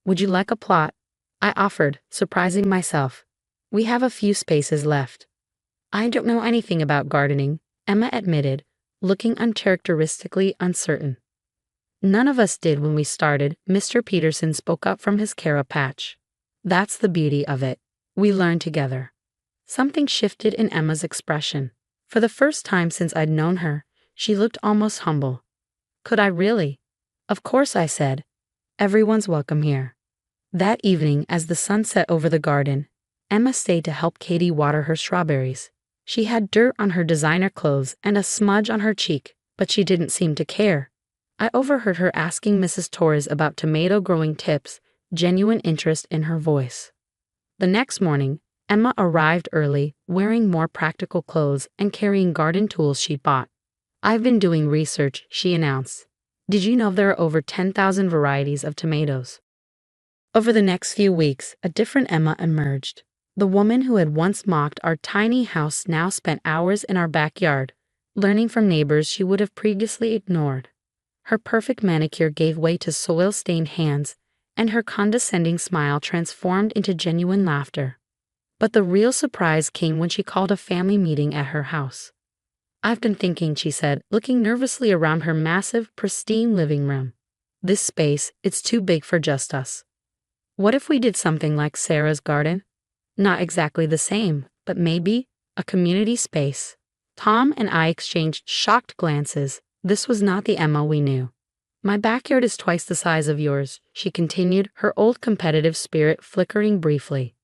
Speaker 1: Would you like a plot? I offered, surprising myself. We have a few spaces left. I don't know anything about gardening, Emma admitted, looking uncharacteristically uncertain. None of us did when we started, Mr. Peterson spoke up from his carob patch. That's the beauty of it. We learn together. Something shifted in Emma's expression. For the first time since I'd known her, she looked almost humble. Could I really? Of course, I said. Everyone's welcome here. That evening, as the sun set over the garden, Emma stayed to help Katie water her strawberries. She had dirt on her designer clothes and a smudge on her cheek, but she didn't seem to care. I overheard her asking Mrs. Torres about tomato growing tips, genuine interest in her voice. The next morning, Emma arrived early, wearing more practical clothes and carrying garden tools she'd bought. I've been doing research, she announced. Did you know there are over 10,000 varieties of tomatoes? Over the next few weeks, a different Emma emerged. The woman who had once mocked our tiny house now spent hours in our backyard, learning from neighbors she would have previously ignored. Her perfect manicure gave way to soil-stained hands, and her condescending smile transformed into genuine laughter. But the real surprise came when she called a family meeting at her house. I've been thinking, she said, looking nervously around her massive, pristine living room. This space, it's too big for just us. What if we did something like Sarah's garden? Not exactly the same, but maybe a community space. Tom and I exchanged shocked glances. This was not the Emma we knew. My backyard is twice the size of yours, she continued, her old competitive spirit flickering briefly.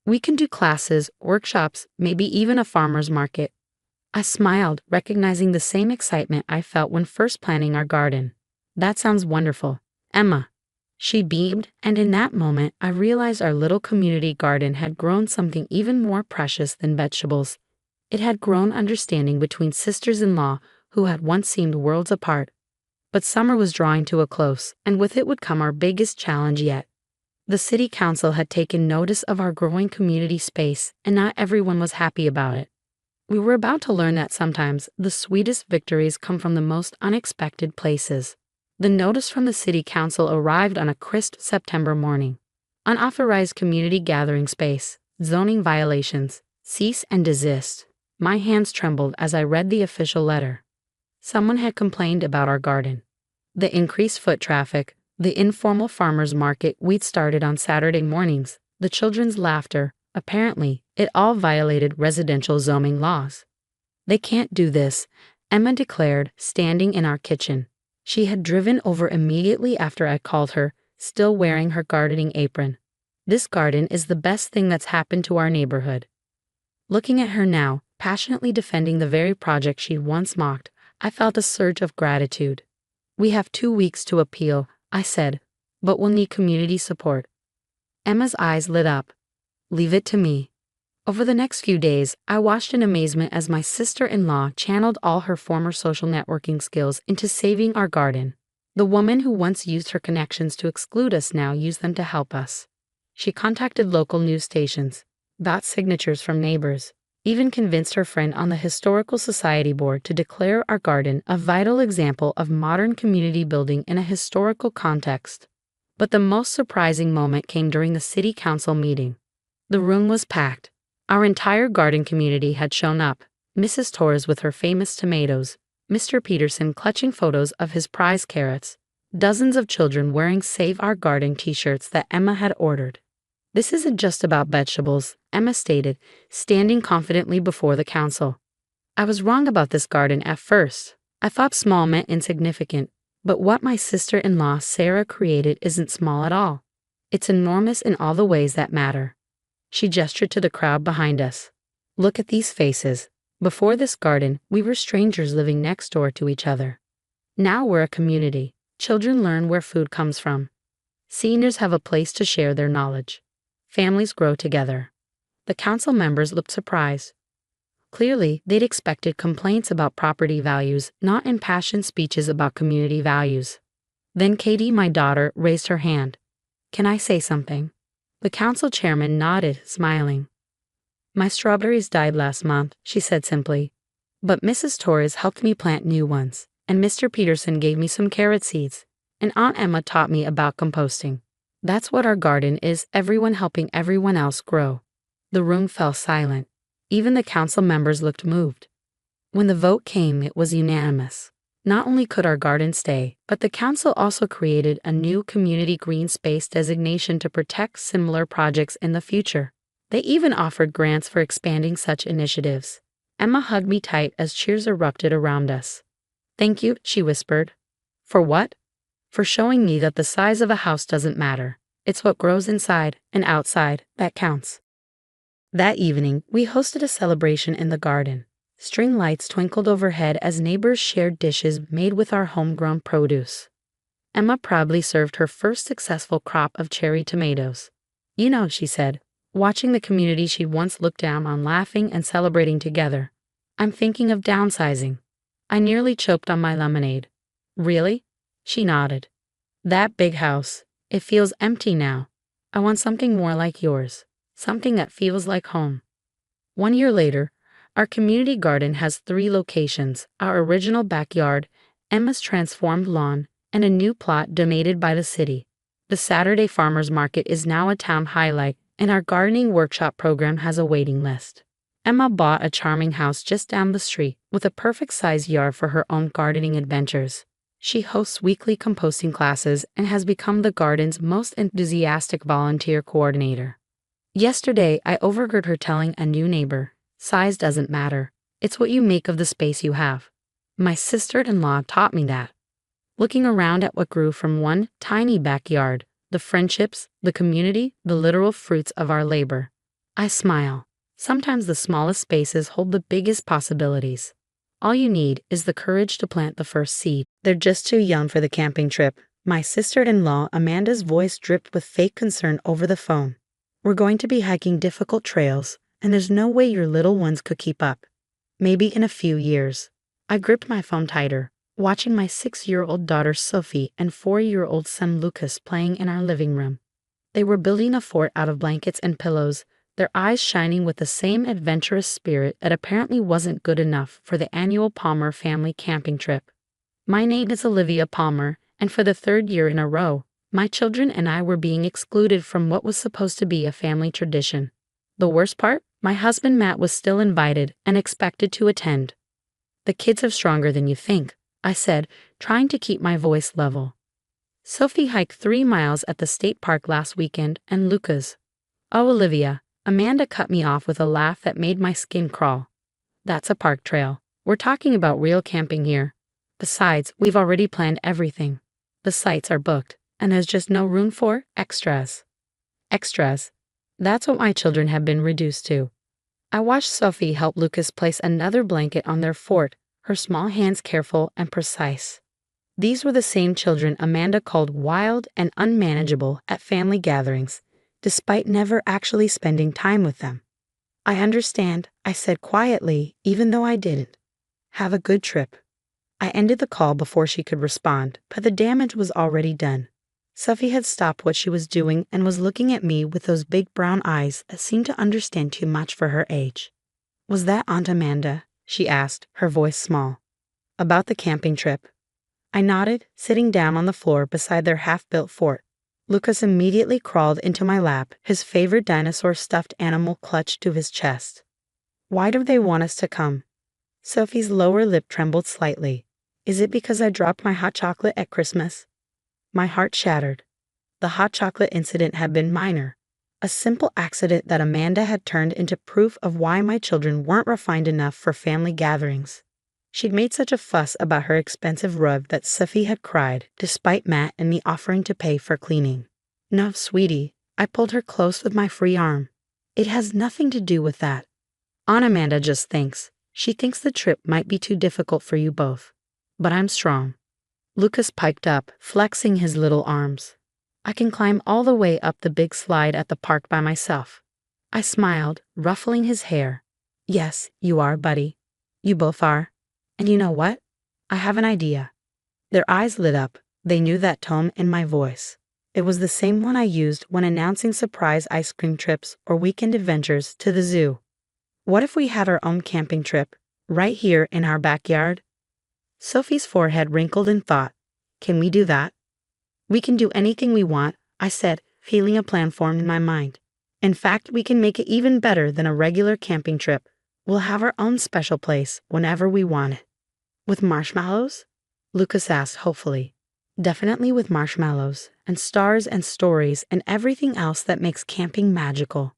Speaker 1: We can do classes, workshops, maybe even a farmer's market. I smiled, recognizing the same excitement I felt when first planning our garden. That sounds wonderful, Emma. She beamed, and in that moment I realized our little community garden had grown something even more precious than vegetables. It had grown understanding between sisters-in-law who had once seemed worlds apart. But summer was drawing to a close, and with it would come our biggest challenge yet. The city council had taken notice of our growing community space, and not everyone was happy about it. We were about to learn that sometimes the sweetest victories come from the most unexpected places. The notice from the city council arrived on a crisp September morning. Unauthorized community gathering space, zoning violations, cease and desist. My hands trembled as I read the official letter. Someone had complained about our garden. The increased foot traffic, the informal farmers market we'd started on Saturday mornings, the children's laughter, apparently, it all violated residential zoning laws. They can't do this, Emma declared, standing in our kitchen. She had driven over immediately after I called her, still wearing her gardening apron. This garden is the best thing that's happened to our neighborhood. Looking at her now, passionately defending the very project she'd once mocked, I felt a surge of gratitude. We have 2 weeks to appeal, I said, but we'll need community support. Emma's eyes lit up. Leave it to me. Over the next few days, I watched in amazement as my sister-in-law channeled all her former social networking skills into saving our garden. The woman who once used her connections to exclude us now used them to help us. She contacted local news stations, got signatures from neighbors, even convinced her friend on the Historical Society board to declare our garden a vital example of modern community building in a historical context. But the most surprising moment came during the city council meeting. The room was packed. Our entire garden community had shown up, Mrs. Torres with her famous tomatoes, Mr. Peterson clutching photos of his prize carrots, dozens of children wearing Save Our Garden t-shirts that Emma had ordered. This isn't just about vegetables, Emma stated, standing confidently before the council. I was wrong about this garden at first. I thought small meant insignificant, but what my sister-in-law Sarah created isn't small at all. It's enormous in all the ways that matter. She gestured to the crowd behind us. Look at these faces. Before this garden, we were strangers living next door to each other. Now we're a community. Children learn where food comes from. Seniors have a place to share their knowledge. Families grow together. The council members looked surprised. Clearly, they'd expected complaints about property values, not impassioned speeches about community values. Then Katie, my daughter, raised her hand. "Can I say something?" The council chairman nodded, smiling. "My strawberries died last month," she said simply. "But Mrs. Torres helped me plant new ones, and Mr. Peterson gave me some carrot seeds, and Aunt Emma taught me about composting. That's what our garden is, everyone helping everyone else grow." The room fell silent. Even the council members looked moved. When the vote came, it was unanimous. Not only could our garden stay, but the council also created a new community green space designation to protect similar projects in the future. They even offered grants for expanding such initiatives. Emma hugged me tight as cheers erupted around us. "Thank you," she whispered. "For what?" "For showing me that the size of a house doesn't matter. It's what grows inside and outside that counts." That evening, we hosted a celebration in the garden. String lights twinkled overhead as neighbors shared dishes made with our homegrown produce. Emma proudly served her first successful crop of cherry tomatoes. "You know," she said, watching the community she once looked down on laughing and celebrating together, "I'm thinking of downsizing." I nearly choked on my lemonade. "Really?" She nodded. "That big house, it feels empty now. I want something more like yours. Something that feels like home." 1 year later, our community garden has 3 locations: our original backyard, Emma's transformed lawn, and a new plot donated by the city. The Saturday farmers market is now a town highlight, and our gardening workshop program has a waiting list. Emma bought a charming house just down the street with a perfect-sized yard for her own gardening adventures. She hosts weekly composting classes and has become the garden's most enthusiastic volunteer coordinator. Yesterday, I overheard her telling a new neighbor, "Size doesn't matter. It's what you make of the space you have." My sister-in-law taught me that. Looking around at what grew from one tiny backyard, the friendships, the community, the literal fruits of our labor, I smile. Sometimes the smallest spaces hold the biggest possibilities. All you need is the courage to plant the first seed. "They're just too young for the camping trip." My sister-in-law Amanda's voice dripped with fake concern over the phone. "We're going to be hiking difficult trails, and there's no way your little ones could keep up. Maybe in a few years." I gripped my phone tighter, watching my 6-year-old daughter Sophie and 4-year-old son Lucas playing in our living room. They were building a fort out of blankets and pillows, their eyes shining with the same adventurous spirit that apparently wasn't good enough for the annual Palmer family camping trip. My name is Olivia Palmer, and for the 3rd year in a row, my children and I were being excluded from what was supposed to be a family tradition. The worst part? My husband Matt was still invited and expected to attend. "The kids are stronger than you think," I said, trying to keep my voice level. "Sophie hiked 3 miles at the state park last weekend, and Lucas—" "Oh, Olivia," Amanda cut me off with a laugh that made my skin crawl. "That's a park trail. We're talking about real camping here. Besides, we've already planned everything. The sites are booked, and there's just no room for extras." Extras. That's what my children have been reduced to. I watched Sophie help Lucas place another blanket on their fort, her small hands careful and precise. These were the same children Amanda called wild and unmanageable at family gatherings, despite never actually spending time with them. "I understand," I said quietly, even though I didn't. "Have a good trip." I ended the call before she could respond, but the damage was already done. Sophie had stopped what she was doing and was looking at me with those big brown eyes that seemed to understand too much for her age. "Was that Aunt Amanda?" she asked, her voice small. "About the camping trip." I nodded, sitting down on the floor beside their half-built fort. Lucas immediately crawled into my lap, his favorite dinosaur stuffed animal clutched to his chest. "Why do they want us to come?" Sophie's lower lip trembled slightly. "Is it because I dropped my hot chocolate at Christmas?" My heart shattered. The hot chocolate incident had been minor, a simple accident that Amanda had turned into proof of why my children weren't refined enough for family gatherings. She'd made such a fuss about her expensive rug that Sophie had cried, despite Matt and me offering to pay for cleaning. "No, sweetie," I pulled her close with my free arm. "It has nothing to do with that. Aunt Amanda just thinks. She thinks the trip might be too difficult for you both. But I'm strong." Lucas piped up, flexing his little arms. "I can climb all the way up the big slide at the park by myself." I smiled, ruffling his hair. Yes, you are, buddy. You both are. And you know what? I have an idea. Their eyes lit up. They knew that tone in my voice. It was the same one I used when announcing surprise ice cream trips or weekend adventures to the zoo. What if we had our own camping trip, right here in our backyard? Sophie's forehead wrinkled in thought. Can we do that? We can do anything we want, I said, feeling a plan formed in my mind. In fact, we can make it even better than a regular camping trip. We'll have our own special place whenever we want it. With marshmallows? Lucas asked hopefully. Definitely with marshmallows, and stars and stories and everything else that makes camping magical.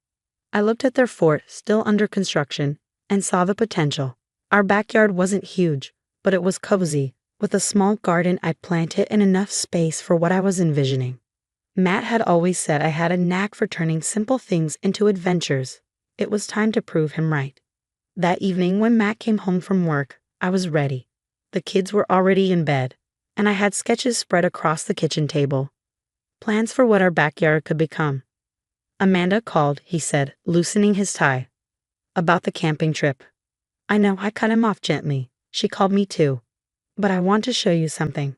Speaker 1: I looked at their fort, still under construction, and saw the potential. Our backyard wasn't huge, but it was cozy, with a small garden I'd planted and enough space for what I was envisioning. Matt had always said I had a knack for turning simple things into adventures. It was time to prove him right. That evening when Matt came home from work, I was ready. The kids were already in bed, and I had sketches spread across the kitchen table. Plans for what our backyard could become. Amanda called, he said, loosening his tie. About the camping trip. I know I cut him off gently. She called me too. But I want to show you something.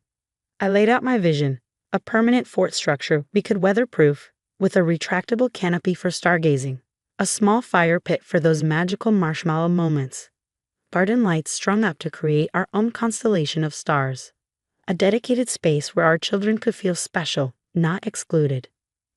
Speaker 1: I laid out my vision, a permanent fort structure we could weatherproof, with a retractable canopy for stargazing, a small fire pit for those magical marshmallow moments, garden lights strung up to create our own constellation of stars, a dedicated space where our children could feel special, not excluded.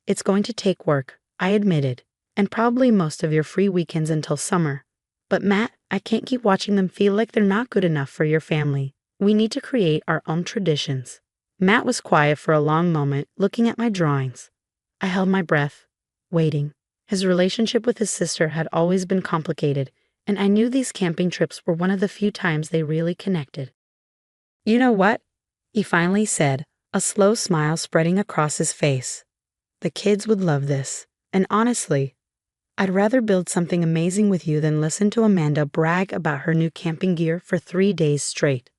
Speaker 1: It's going to take work, I admitted, and probably most of your free weekends until summer. But Matt, I can't keep watching them feel like they're not good enough for your family. We need to create our own traditions. Matt was quiet for a long moment, looking at my drawings. I held my breath, waiting. His relationship with his sister had always been complicated, and I knew these camping trips were one of the few times they really connected. You know what? He finally said, a slow smile spreading across his face. The kids would love this, and honestly, I'd rather build something amazing with you than listen to Amanda brag about her new camping gear for 3 days straight.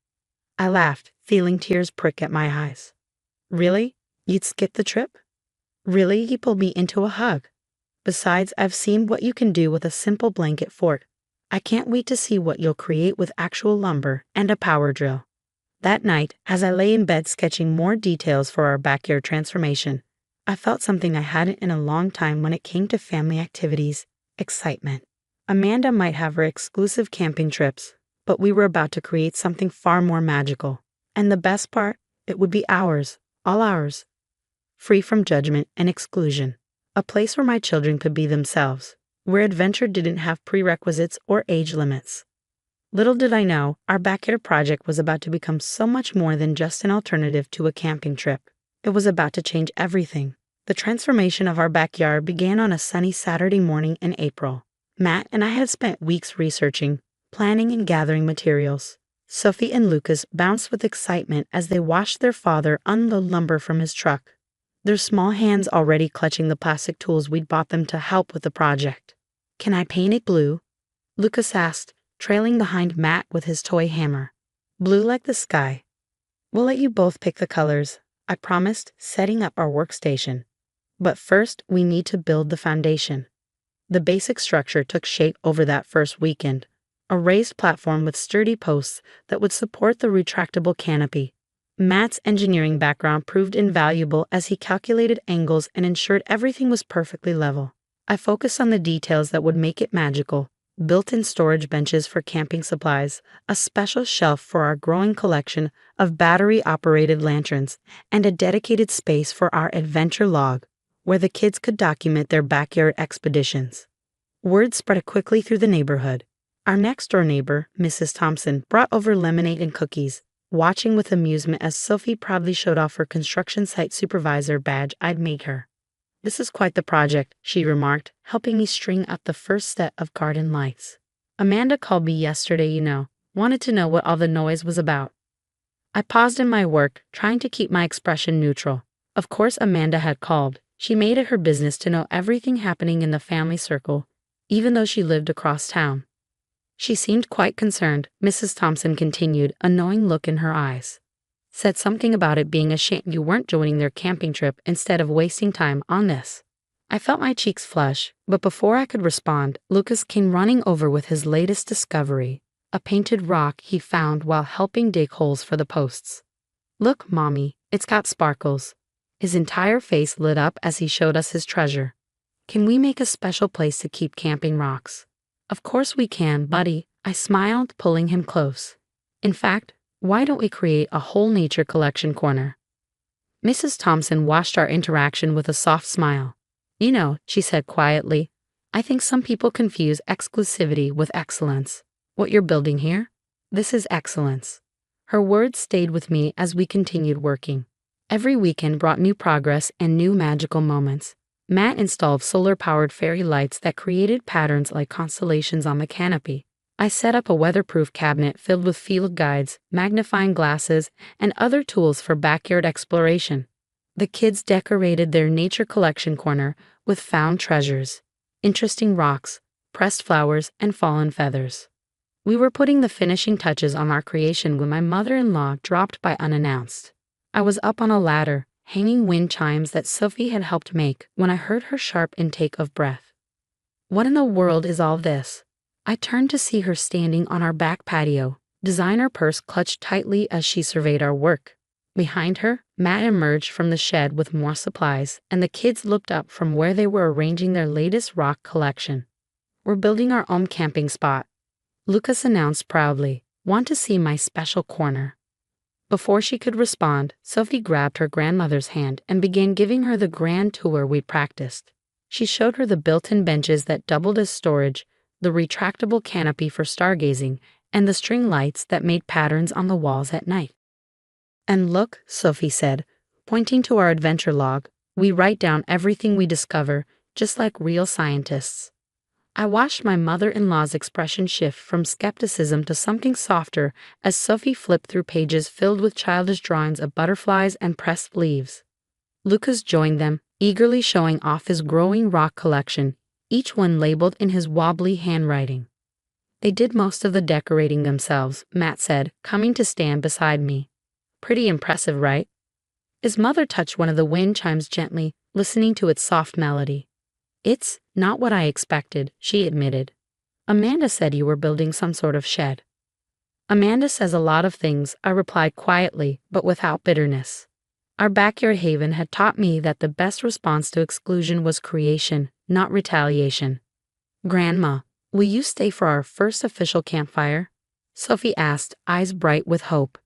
Speaker 1: I laughed, feeling tears prick at my eyes. Really? You'd skip the trip? Really? He pulled me into a hug. Besides, I've seen what you can do with a simple blanket fort. I can't wait to see what you'll create with actual lumber and a power drill. That night, as I lay in bed sketching more details for our backyard transformation, I felt something I hadn't in a long time when it came to family activities: excitement. Amanda might have her exclusive camping trips, but we were about to create something far more magical. And the best part, it would be ours, all ours. Free from judgment and exclusion. A place where my children could be themselves, where adventure didn't have prerequisites or age limits. Little did I know, our backyard project was about to become so much more than just an alternative to a camping trip. It was about to change everything. The transformation of our backyard began on a sunny Saturday morning in April. Matt and I had spent weeks researching, planning, and gathering materials. Sophie and Lucas bounced with excitement as they watched their father unload lumber from his truck, their small hands already clutching the plastic tools we'd bought them to help with the project. Can I paint it blue? Lucas asked, trailing behind Matt with his toy hammer. Blue like the sky. We'll let you both pick the colors, I promised, setting up our workstation. But first, we need to build the foundation. The basic structure took shape over that first weekend, a raised platform with sturdy posts that would support the retractable canopy. Matt's engineering background proved invaluable as he calculated angles and ensured everything was perfectly level. I focused on the details that would make it magical: built-in storage benches for camping supplies, a special shelf for our growing collection of battery-operated lanterns, and a dedicated space for our adventure log, where the kids could document their backyard expeditions. Word spread quickly through the neighborhood. Our next-door neighbor, Mrs. Thompson, brought over lemonade and cookies, watching with amusement as Sophie proudly showed off her construction site supervisor badge I'd made her. This is quite the project, she remarked, helping me string up the first set of garden lights. Amanda called me yesterday, wanted to know what all the noise was about. I paused in my work, trying to keep my expression neutral. Of course Amanda had called. She made it her business to know everything happening in the family circle, even though she lived across town. She seemed quite concerned, Mrs. Thompson continued, a knowing look in her eyes. Said something about it being a shame you weren't joining their camping trip instead of wasting time on this. I felt my cheeks flush, but before I could respond, Lucas came running over with his latest discovery, a painted rock he found while helping dig holes for the posts. "Look, Mommy, it's got sparkles." His entire face lit up as he showed us his treasure. "Can we make a special place to keep camping rocks?" "Of course we can, buddy," I smiled, pulling him close. "In fact, why don't we create a whole nature collection corner?" Mrs. Thompson watched our interaction with a soft smile. "You know," she said quietly, "I think some people confuse exclusivity with excellence. What you're building here? This is excellence." Her words stayed with me as we continued working. Every weekend brought new progress and new magical moments. Matt installed solar-powered fairy lights that created patterns like constellations on the canopy. I set up a weatherproof cabinet filled with field guides, magnifying glasses, and other tools for backyard exploration. The kids decorated their nature collection corner with found treasures, interesting rocks, pressed flowers, and fallen feathers. We were putting the finishing touches on our creation when my mother-in-law dropped by unannounced. I was up on a ladder, hanging wind chimes that Sophie had helped make, when I heard her sharp intake of breath. "What in the world is all this?" I turned to see her standing on our back patio, designer purse clutched tightly as she surveyed our work. Behind her, Matt emerged from the shed with more supplies, and the kids looked up from where they were arranging their latest rock collection. "We're building our own camping spot," Lucas announced proudly. "Want to see my special corner?" Before she could respond, Sophie grabbed her grandmother's hand and began giving her the grand tour we'd practiced. She showed her the built-in benches that doubled as storage, the retractable canopy for stargazing, and the string lights that made patterns on the walls at night. "And look," Sophie said, pointing to our adventure log, "we write down everything we discover, just like real scientists." I watched my mother-in-law's expression shift from skepticism to something softer as Sophie flipped through pages filled with childish drawings of butterflies and pressed leaves. Lucas joined them, eagerly showing off his growing rock collection, each one labeled in his wobbly handwriting. "They did most of the decorating themselves," Matt said, coming to stand beside me. "Pretty impressive, right?" His mother touched one of the wind chimes gently, listening to its soft melody. "It's not what I expected," she admitted. "Amanda said you were building some sort of shed." "Amanda says a lot of things," I replied quietly, but without bitterness. Our backyard haven had taught me that the best response to exclusion was creation, not retaliation. "Grandma, will you stay for our first official campfire?" Sophie asked, eyes bright with hope.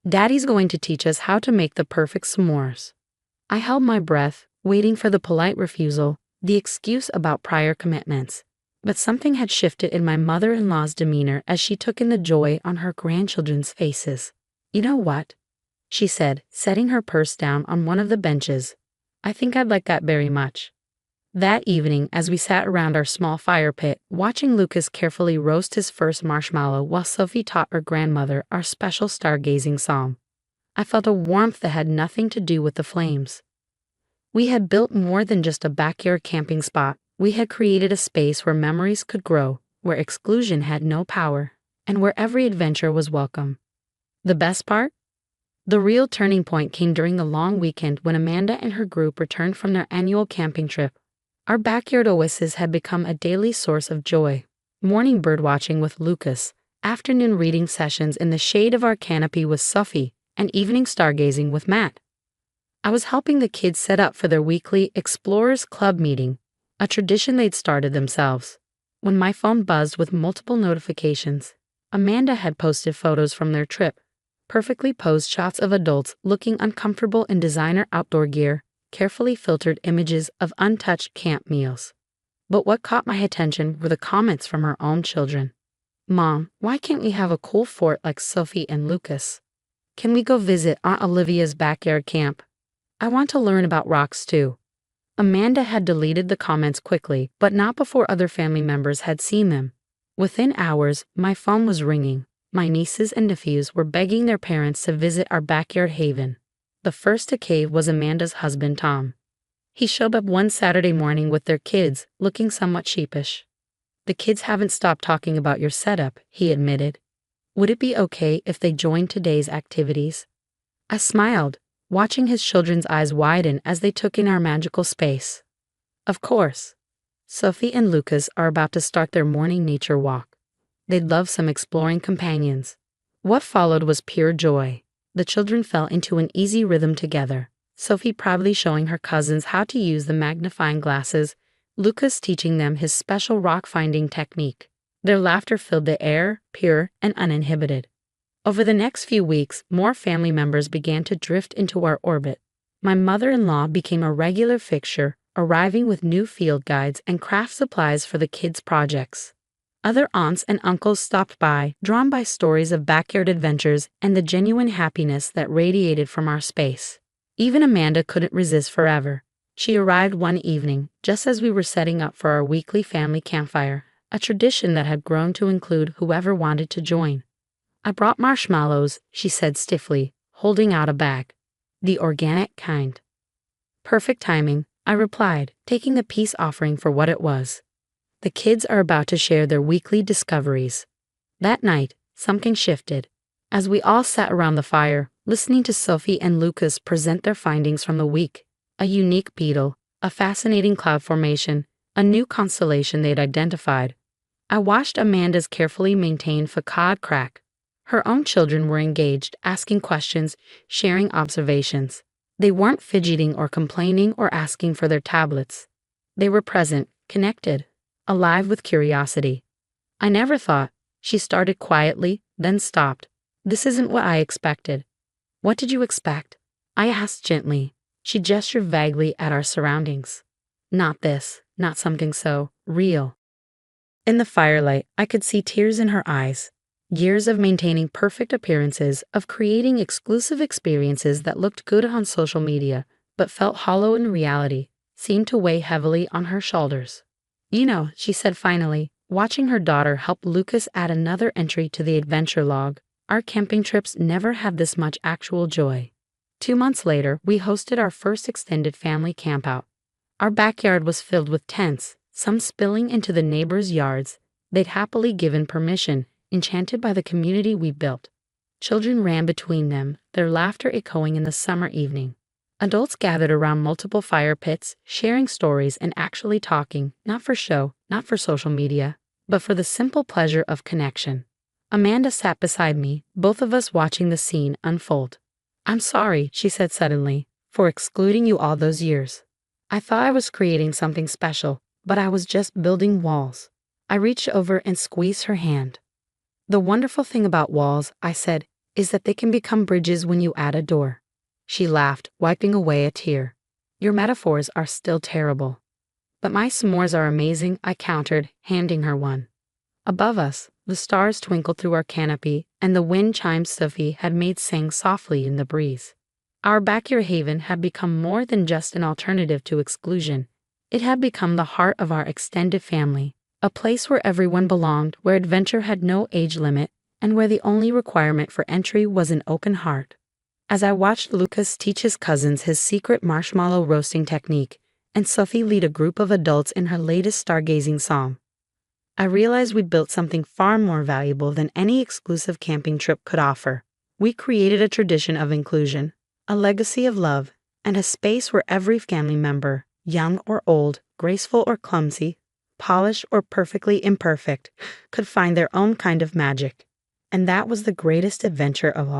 Speaker 1: "Daddy's going to teach us how to make the perfect s'mores." I held my breath, waiting for the polite refusal, the excuse about prior commitments. But something had shifted in my mother-in-law's demeanor as she took in the joy on her grandchildren's faces. "You know what?" she said, setting her purse down on one of the benches. "I think I'd like that very much." That evening, as we sat around our small fire pit, watching Lucas carefully roast his first marshmallow while Sophie taught her grandmother our special stargazing psalm, I felt a warmth that had nothing to do with the flames. We had built more than just a backyard camping spot. We had created a space where memories could grow, where exclusion had no power, and where every adventure was welcome. The best part? The real turning point came during the long weekend when Amanda and her group returned from their annual camping trip. Our backyard oasis had become a daily source of joy. Morning birdwatching with Lucas, afternoon reading sessions in the shade of our canopy with Sophie, and evening stargazing with Matt. I was helping the kids set up for their weekly Explorers Club meeting, a tradition they'd started themselves. When my phone buzzed with multiple notifications, Amanda had posted photos from their trip, perfectly posed shots of adults looking uncomfortable in designer outdoor gear, carefully filtered images of untouched camp meals. But what caught my attention were the comments from her own children. "Mom, why can't we have a cool fort like Sophie and Lucas? Can we go visit Aunt Olivia's backyard camp? I want to learn about rocks too." Amanda had deleted the comments quickly, but not before other family members had seen them. Within hours, my phone was ringing. My nieces and nephews were begging their parents to visit our backyard haven. The first to cave was Amanda's husband, Tom. He showed up one Saturday morning with their kids, looking somewhat sheepish. "The kids haven't stopped talking about your setup," he admitted. "Would it be okay if they joined today's activities?" I smiled, watching his children's eyes widen as they took in our magical space. Of course. Sophie and Lucas are about to start their morning nature walk. They'd love some exploring companions. What followed was pure joy. The children fell into an easy rhythm together, Sophie proudly showing her cousins how to use the magnifying glasses, Lucas teaching them his special rock-finding technique. Their laughter filled the air, pure and uninhibited. Over the next few weeks, more family members began to drift into our orbit. My mother-in-law became a regular fixture, arriving with new field guides and craft supplies for the kids' projects. Other aunts and uncles stopped by, drawn by stories of backyard adventures and the genuine happiness that radiated from our space. Even Amanda couldn't resist forever. She arrived one evening, just as we were setting up for our weekly family campfire, a tradition that had grown to include whoever wanted to join. "I brought marshmallows," she said stiffly, holding out a bag. "The organic kind." "Perfect timing," I replied, taking the peace offering for what it was. The kids are about to share their weekly discoveries. That night, something shifted. As we all sat around the fire, listening to Sophie and Lucas present their findings from the week, a unique beetle, a fascinating cloud formation, a new constellation they'd identified, I watched Amanda's carefully maintained facade crack. Her own children were engaged, asking questions, sharing observations. They weren't fidgeting or complaining or asking for their tablets. They were present, connected, alive with curiosity. "I never thought," she started quietly, then stopped. "This isn't what I expected." "What did you expect?" I asked gently. She gestured vaguely at our surroundings. "Not this, not something so real." In the firelight, I could see tears in her eyes. Years of maintaining perfect appearances, of creating exclusive experiences that looked good on social media, but felt hollow in reality, seemed to weigh heavily on her shoulders. "You know," she said finally, watching her daughter help Lucas add another entry to the adventure log, "our camping trips never had this much actual joy." 2 months later, we hosted our first extended family campout. Our backyard was filled with tents, some spilling into the neighbors' yards. They'd happily given permission, enchanted by the community we built. Children ran between them, their laughter echoing in the summer evening. Adults gathered around multiple fire pits, sharing stories and actually talking, not for show, not for social media, but for the simple pleasure of connection. Amanda sat beside me, both of us watching the scene unfold. "I'm sorry," she said suddenly, "for excluding you all those years. I thought I was creating something special, but I was just building walls." I reached over and squeezed her hand. "The wonderful thing about walls," I said, "is that they can become bridges when you add a door." She laughed, wiping away a tear. "Your metaphors are still terrible." "But my s'mores are amazing," I countered, handing her one. Above us, the stars twinkled through our canopy, and the wind chimes Sophie had made sang softly in the breeze. Our backyard haven had become more than just an alternative to exclusion. It had become the heart of our extended family, a place where everyone belonged, where adventure had no age limit, and where the only requirement for entry was an open heart. As I watched Lucas teach his cousins his secret marshmallow roasting technique, and Sophie lead a group of adults in her latest stargazing song, I realized we built something far more valuable than any exclusive camping trip could offer. We created a tradition of inclusion, a legacy of love, and a space where every family member, young or old, graceful or clumsy, polished or perfectly imperfect, could find their own kind of magic. And that was the greatest adventure of all.